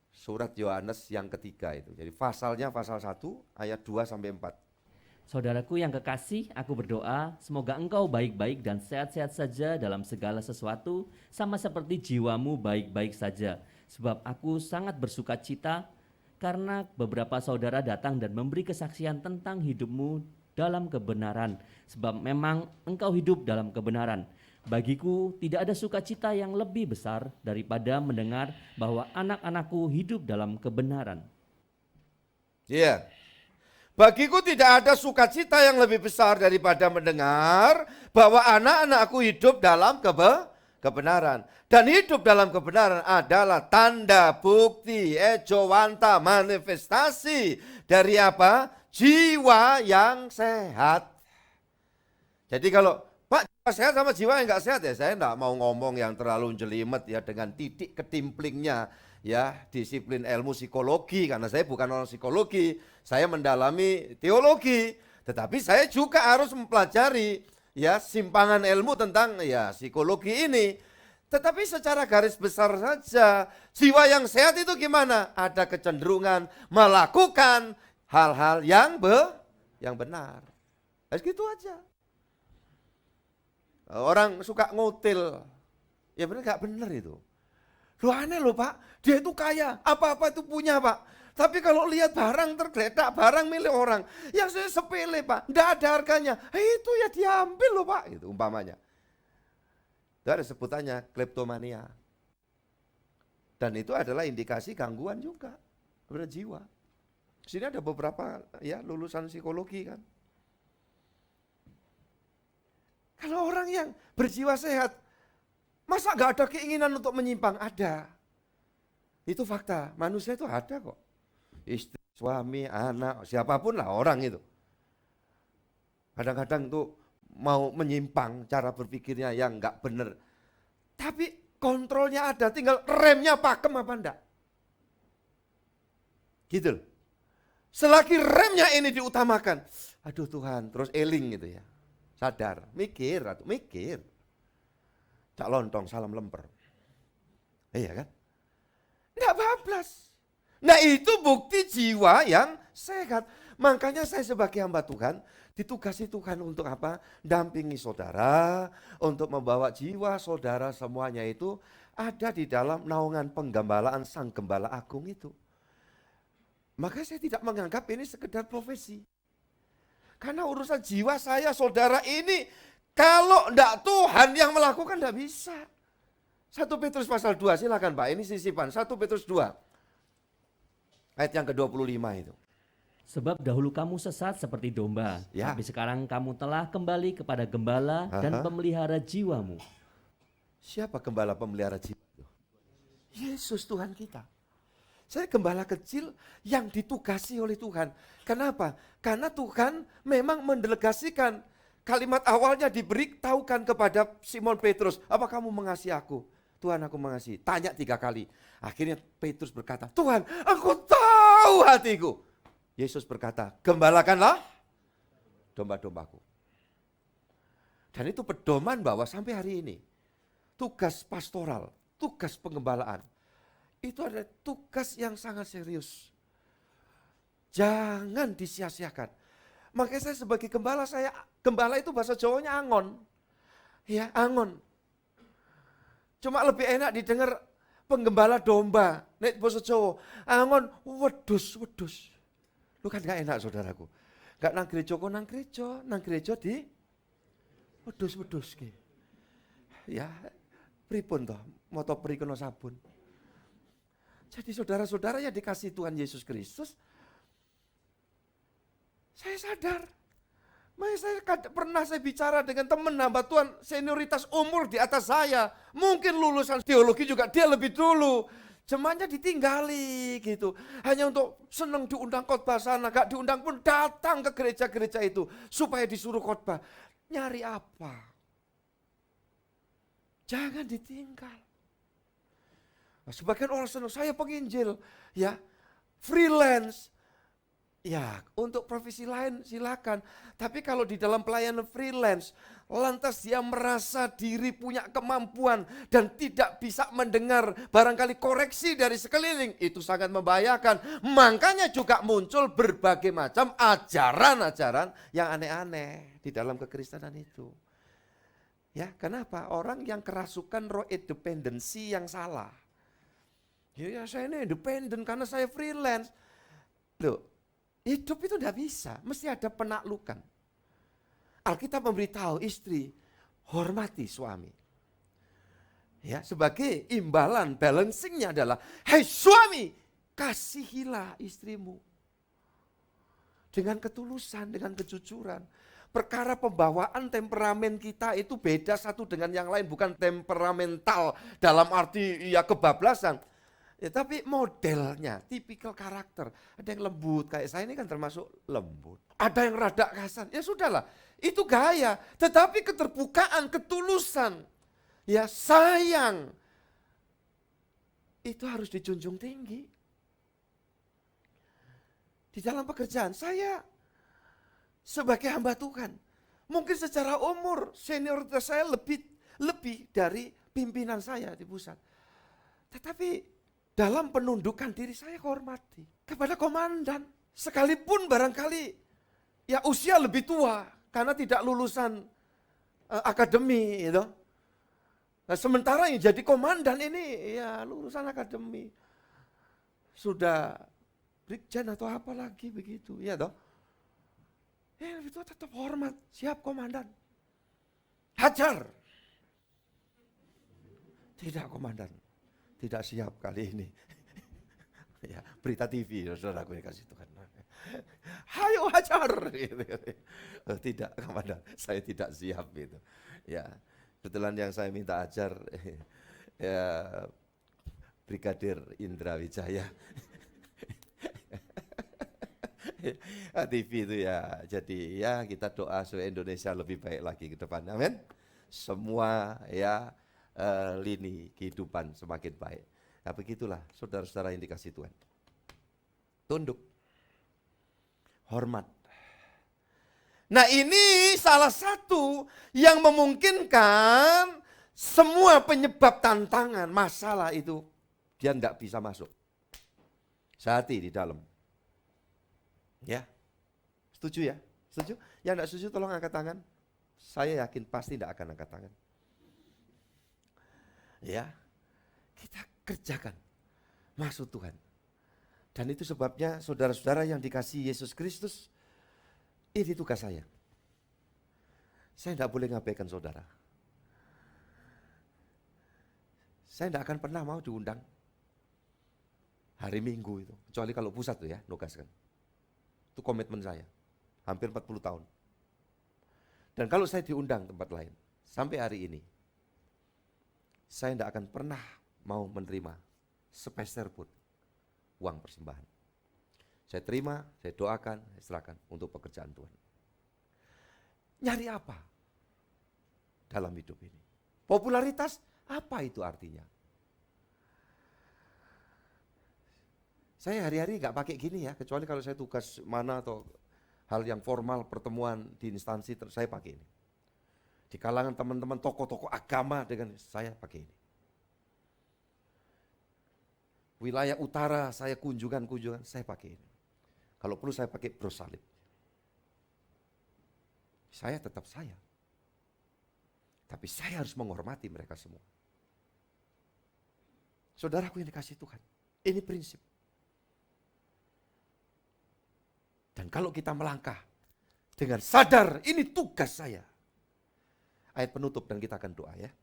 Surat Yohanes yang ketiga itu. Jadi pasalnya pasal 1 ayat 2 sampai 4. Saudaraku yang kekasih, aku berdoa semoga engkau baik-baik dan sehat-sehat saja dalam segala sesuatu, sama seperti jiwamu baik-baik saja. Sebab aku sangat bersuka cita karena beberapa saudara datang dan memberi kesaksian tentang hidupmu dalam kebenaran. Sebab memang engkau hidup dalam kebenaran. Bagiku tidak ada sukacita yang lebih besar daripada mendengar bahwa anak-anakku hidup dalam kebenaran. Iya. Bagiku tidak ada sukacita yang lebih besar daripada mendengar bahwa anak-anakku hidup dalam kebenaran. Dan hidup dalam kebenaran adalah tanda, bukti, ejowanta, manifestasi dari apa? Jiwa yang sehat. Jadi kalau Pak jiwa sehat sama jiwa yang enggak sehat ya, saya enggak mau ngomong yang terlalu jelimet ya dengan titik ketimplingnya. Ya, disiplin ilmu psikologi, karena saya bukan orang psikologi, saya mendalami teologi, tetapi saya juga harus mempelajari ya simpangan ilmu tentang ya psikologi ini. Tetapi secara garis besar saja, jiwa yang sehat itu gimana? Ada kecenderungan melakukan hal-hal yang benar. Gitu aja. Orang suka ngutil, ya benar gak benar itu. Loh aneh loh Pak, dia itu kaya, apa-apa itu punya Pak. Tapi kalau lihat barang tergeletak, barang milik orang, yang saya sepele Pak, tidak ada harganya. Itu ya diambil loh Pak, itu umpamanya. Itu ada sebutannya kleptomania. Dan itu adalah indikasi gangguan juga pada jiwa. Di sini ada beberapa ya lulusan psikologi kan. Kalau orang yang berjiwa sehat, masa gak ada keinginan untuk menyimpang? Ada. Itu fakta, manusia itu ada kok. Istri, suami, anak, siapapun lah orang itu. Kadang-kadang tuh mau menyimpang cara berpikirnya yang gak benar. Tapi kontrolnya ada, tinggal remnya pakem apa enggak. Gitu loh. Selagi remnya ini diutamakan, aduh Tuhan, terus eling gitu ya. Sadar, mikir. Cak lontong, salam lemper. Iya kan? Nggak bablas. Nah itu bukti jiwa yang sehat. Makanya saya sebagai hamba Tuhan, ditugasi Tuhan untuk apa? Dampingi saudara, untuk membawa jiwa saudara semuanya itu ada di dalam naungan penggembalaan Sang Gembala Agung itu. Maka saya tidak menganggap ini sekedar profesi. Karena urusan jiwa saya, saudara ini, kalau enggak Tuhan yang melakukan enggak bisa. 1 Petrus pasal 2, silakan Pak, ini sisipan. 1 Petrus 2, ayat yang ke-25 itu. Sebab dahulu kamu sesat seperti domba, Ya. tapi sekarang kamu telah kembali kepada gembala dan pemelihara jiwamu. Siapa gembala pemelihara jiwa itu? Yesus Tuhan kita. Saya gembala kecil yang ditugasi oleh Tuhan. Kenapa? Karena Tuhan memang mendelegasikan. Kalimat awalnya diberitahukan kepada Simon Petrus, apa kamu mengasihi aku? Tuhan, aku mengasihi. Tanya 3 kali. Akhirnya Petrus berkata, Tuhan, aku tahu hatiku. Yesus berkata, gembalakanlah domba-dombaku. Dan itu pedoman bahwa sampai hari ini, tugas pastoral, tugas pengembalaan, Itu adalah tugas yang sangat serius. Jangan disia-siakan. Makanya saya sebagai gembala itu bahasa Jawanya angon. Ya, angon. Cuma lebih enak didengar penggembala domba. Nek bahasa Jawa, angon wedus. Lu kan gak enak saudaraku. Gak nang gereja kok nang gereja di wedus ki. Ya, pripun toh, moto pri kena sabun. Jadi saudara-saudara yang dikasih Tuhan Yesus Kristus, saya sadar. Pernah saya bicara dengan teman hamba Tuhan, senioritas umur di atas saya. Mungkin lulusan teologi juga dia lebih dulu. Jemaatnya ditinggali gitu. Hanya untuk senang diundang khotbah sana, gak diundang pun datang ke gereja-gereja itu. Supaya disuruh khotbah. Nyari apa? Jangan ditinggal. Nah, sebagian orang senang, saya penginjil. Ya, freelance. Ya, untuk profesi lain silakan. Tapi kalau di dalam pelayanan freelance, lantas dia merasa diri punya kemampuan dan tidak bisa mendengar barangkali koreksi dari sekeliling, itu sangat membahayakan. Makanya juga muncul berbagai macam ajaran-ajaran yang aneh-aneh di dalam kekristenan itu. Ya, kenapa? Orang yang kerasukan roh independensi yang salah. Ya, saya ini independen karena saya freelance. Loh, hidup itu tidak bisa, mesti ada penaklukan. Alkitab memberitahu istri, hormati suami. Ya, sebagai imbalan, balancingnya adalah, hei suami, kasihilah istrimu. Dengan ketulusan, dengan kejujuran. Perkara pembawaan temperamen kita itu beda satu dengan yang lain, bukan temperamental dalam arti ya kebablasan. Ya, tapi modelnya, tipikal karakter. Ada yang lembut, kayak saya ini kan termasuk lembut. Ada yang rada kasar, ya sudahlah. Itu gaya, tetapi keterbukaan, ketulusan, ya sayang, itu harus dijunjung tinggi. Di dalam pekerjaan saya sebagai hamba Tuhan, mungkin secara umur senioritas saya lebih dari pimpinan saya di pusat. Tetapi dalam penundukan diri saya hormati kepada komandan. Sekalipun barangkali ya usia lebih tua karena tidak lulusan akademi gitu. Nah, sementara yang jadi komandan ini ya lulusan akademi. Sudah brigjen atau apa lagi begitu, ya toh. Ya itu tetap hormat, siap komandan. Hajar. Tidak komandan. Tidak siap kali ini. Ya, berita TV, saudaraku yang kasih Tuhan. Hayo hajar. Tidak, komandan, saya tidak siap gitu. Ya, kebetulan yang saya minta ajar ya Brigadir Indra Wijaya. TV itu ya, jadi ya kita doa supaya Indonesia lebih baik lagi ke depan. Amin. Semua ya lini kehidupan semakin baik. Nah, begitulah saudara-saudara yang dikasih Tuhan. Tunduk. Hormat. Nah, ini salah satu yang memungkinkan semua penyebab tantangan, masalah itu dia tidak bisa masuk. Sehati di dalam. Ya. Setuju ya? Setuju? Yang tidak setuju tolong angkat tangan. Saya yakin pasti tidak akan angkat tangan. Ya, kita kerjakan maksud Tuhan. Dan itu sebabnya saudara-saudara yang dikasihi Yesus Kristus, ini tugas saya. Saya tidak boleh ngabaikan saudara. Saya tidak akan pernah mau diundang hari Minggu itu. Kecuali kalau pusat tuh ya, nugaskan. Itu komitmen saya, hampir 40 tahun. Dan kalau saya diundang tempat lain, sampai hari ini, saya tidak akan pernah mau menerima sepeser pun uang persembahan. Saya terima, saya doakan, saya serahkan untuk pekerjaan Tuhan. Nyari apa dalam hidup ini? Popularitas, apa itu artinya? Saya hari-hari nggak pakai gini ya, kecuali kalau saya tugas mana atau hal yang formal, pertemuan di instansi, saya pakai ini. Di kalangan teman-teman tokoh-tokoh agama dengan saya pakai ini. Wilayah utara saya kunjungan, saya pakai ini. Kalau perlu saya pakai bros salib. Saya tetap saya. Tapi saya harus menghormati mereka semua. Saudaraku yang dikasihi Tuhan, ini prinsip. Dan kalau kita melangkah dengan sadar, ini tugas saya. Ayat penutup dan kita akan doa ya.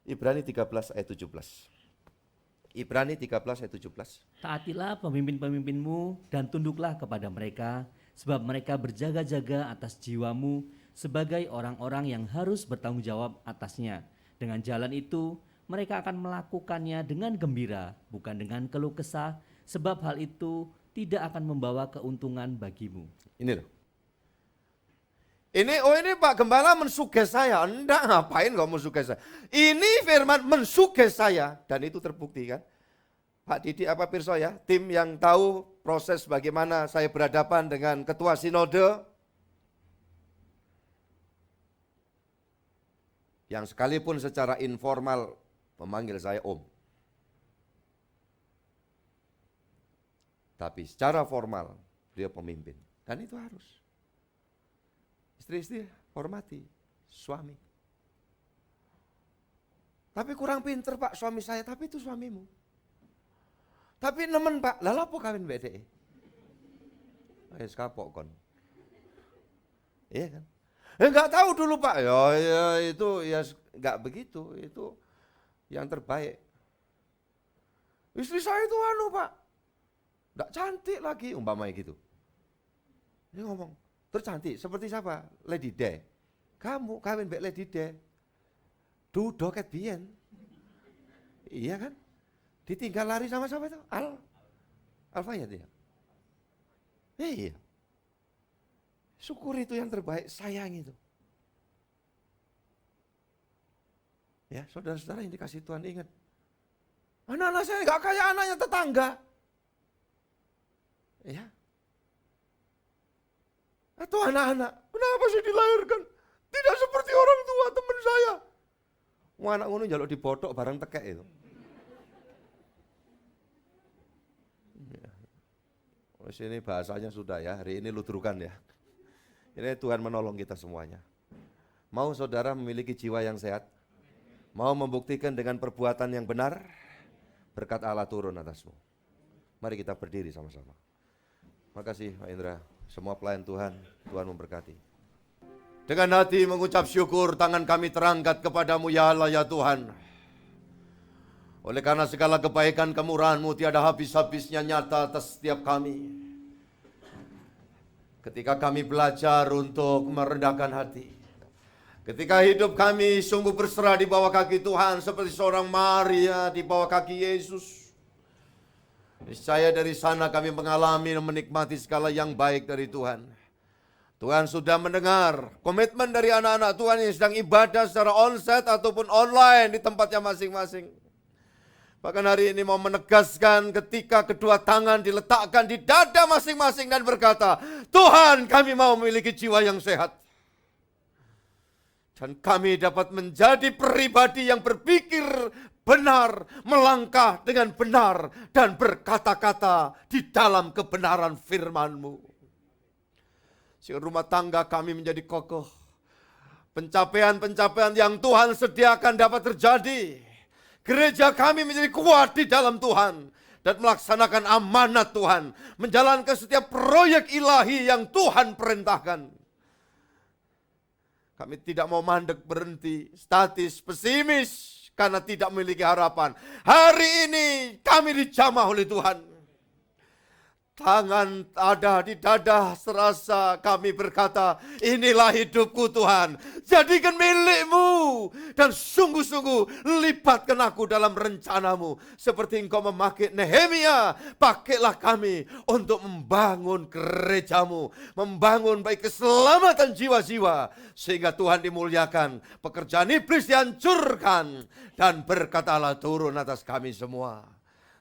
Ibrani 13 ayat 17. Ibrani 13 ayat 17. Taatilah pemimpin-pemimpinmu dan tunduklah kepada mereka, sebab mereka berjaga-jaga atas jiwamu sebagai orang-orang yang harus bertanggung jawab atasnya. Dengan jalan itu, mereka akan melakukannya dengan gembira, bukan dengan keluh kesah, sebab hal itu tidak akan membawa keuntungan bagimu. Ini loh. Ini Pak Gembala mensuges saya. Enggak, ngapain kok mensuges saya? Ini firman mensuges saya. Dan itu terbukti kan. Pak Didi apa Pirso ya, tim yang tahu proses bagaimana saya berhadapan dengan ketua sinode. Yang sekalipun secara informal memanggil saya Om. Tapi secara formal dia pemimpin. Dan itu harus. Istri-istri hormati suami. Tapi kurang pinter Pak suami saya, tapi itu suamimu. Tapi nemen Pak, lalu apa kawin BDE? Ayo kapok kon. Iya kan? Enggak tahu dulu Pak, ya itu ya enggak begitu, itu yang terbaik. Istri saya itu Pak, enggak cantik lagi, umpamanya gitu. Dia ngomong, tercantik seperti siapa? Lady Day. Kamu kawin mbak Lady Day. Dudo ket biyen. Iya kan? Ditinggal lari sama siapa itu? Alfanya dia. Iya. Syukur itu yang terbaik, sayang itu. Ya, saudara-saudara yang dikasih Tuhan ingat. Anak-anak saya enggak kayak anaknya tetangga. Ya. Atau anak-anak, kenapa sih dilahirkan? Tidak seperti orang tua teman saya. Wah, anak ngono njaluk dibotok bareng tekek itu. Ya. Oh, sini bahasanya sudah ya, hari ini ludrukan ya. Ini Tuhan menolong kita semuanya. Mau saudara memiliki jiwa yang sehat? Mau membuktikan dengan perbuatan yang benar? Berkat Allah turun atasmu. Mari kita berdiri sama-sama. Makasih Pak Indra. Semua pelayan Tuhan, Tuhan memberkati. Dengan hati mengucap syukur, tangan kami terangkat kepadamu ya Allah ya Tuhan. Oleh karena segala kebaikan kemurahan-Mu tiada habis-habisnya nyata atas setiap kami. Ketika kami belajar untuk merendahkan hati. Ketika hidup kami sungguh berserah di bawah kaki Tuhan seperti seorang Maria di bawah kaki Yesus. Niscaya dari sana kami mengalami dan menikmati segala yang baik dari Tuhan. Tuhan sudah mendengar komitmen dari anak-anak Tuhan yang sedang ibadah secara onsite ataupun online di tempatnya masing-masing. Bahkan hari ini mau menegaskan ketika kedua tangan diletakkan di dada masing-masing dan berkata, Tuhan kami mau memiliki jiwa yang sehat. Dan kami dapat menjadi pribadi yang berpikir benar, melangkah dengan benar, dan berkata-kata di dalam kebenaran firman-Mu. Sehingga rumah tangga kami menjadi kokoh. Pencapaian-pencapaian yang Tuhan sediakan dapat terjadi. Gereja kami menjadi kuat di dalam Tuhan. Dan melaksanakan amanat Tuhan. Menjalankan setiap proyek ilahi yang Tuhan perintahkan. Kami tidak mau mandek berhenti, statis, pesimis. Karena tidak memiliki harapan. Hari ini kami dijamah oleh Tuhan. Tangan ada di dada serasa kami berkata, inilah hidupku Tuhan. Jadikan milik-Mu. Dan sungguh-sungguh libatkan aku dalam rencana-Mu. Seperti Engkau memakai Nehemia, pakailah kami untuk membangun gereja-Mu. Membangun baik keselamatan jiwa-jiwa. Sehingga Tuhan dimuliakan, pekerjaan iblis dihancurkan. Dan berkat Allah turun atas kami semua.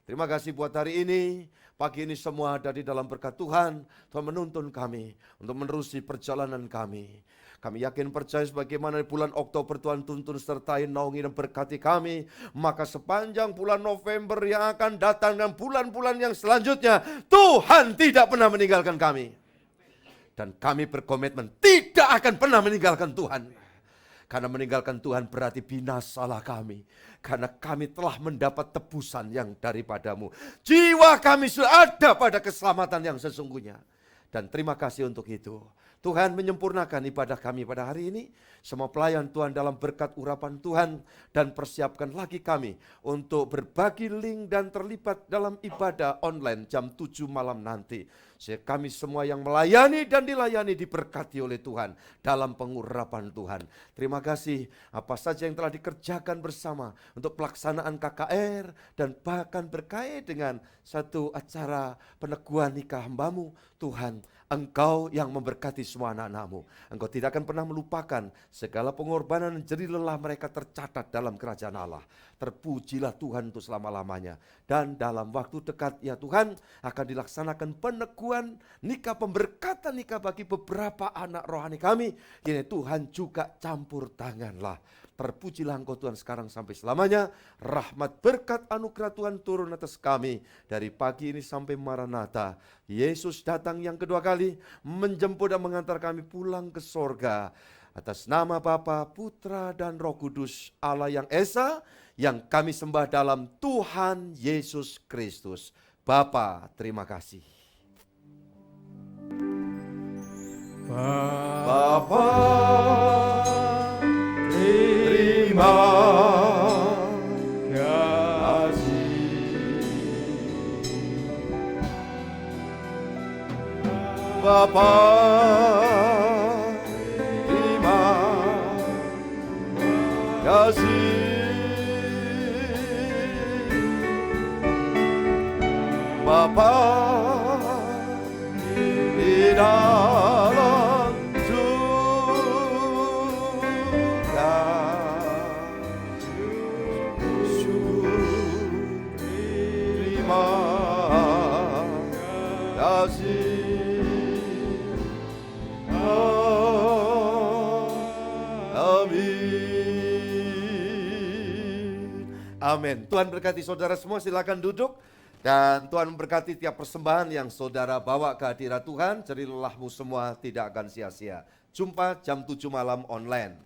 Terima kasih buat hari ini. Pagi ini semua ada di dalam berkat Tuhan. Tuhan menuntun kami untuk menerusi perjalanan kami. Kami yakin percaya sebagaimana di bulan Oktober Tuhan tuntun sertai naungi dan berkati kami. Maka sepanjang bulan November yang akan datang dan bulan-bulan yang selanjutnya, Tuhan tidak pernah meninggalkan kami. Dan kami berkomitmen tidak akan pernah meninggalkan Tuhan. Karena meninggalkan Tuhan berarti binasalah kami. Karena kami telah mendapat tebusan yang daripadamu. Jiwa kami sudah ada pada keselamatan yang sesungguhnya. Dan terima kasih untuk itu. Tuhan menyempurnakan ibadah kami pada hari ini. Semua pelayan Tuhan dalam berkat urapan Tuhan. Dan persiapkan lagi kami untuk berbagi link dan terlibat dalam ibadah online jam 7 malam nanti. Sehingga kami semua yang melayani dan dilayani diberkati oleh Tuhan dalam pengurapan Tuhan. Terima kasih apa saja yang telah dikerjakan bersama untuk pelaksanaan KKR dan bahkan berkait dengan satu acara peneguhan nikah hambamu. Tuhan, Engkau yang memberkati semua anak-anak-Mu. Engkau tidak akan pernah melupakan segala pengorbanan dan jerih lelah mereka tercatat dalam kerajaan Allah. Terpujilah Tuhan untuk selama-lamanya. Dan dalam waktu dekat ya Tuhan akan dilaksanakan peneguhan nikah, pemberkatan nikah bagi beberapa anak rohani kami. Ini Tuhan juga campur tanganlah. Terpujilah Engkau Tuhan sekarang sampai selamanya. Rahmat berkat anugerah Tuhan turun atas kami. Dari pagi ini sampai Maranatha. Yesus datang yang kedua kali. Menjemput dan mengantar kami pulang ke sorga. Atas nama Bapa, Putra dan Roh Kudus Allah yang Esa. Yang kami sembah dalam Tuhan Yesus Kristus. Bapa, terima kasih. Bapa, terima kasih. Bapa, terima kasih. Bapa, di dalam surga, terima kasih. Amin. Amin. Tuhan berkati saudara semua, silakan duduk. Dan Tuhan memberkati tiap persembahan yang saudara bawa ke hadirat Tuhan. Jerih lelahmu semua tidak akan sia-sia. Jumpa jam 7 malam online.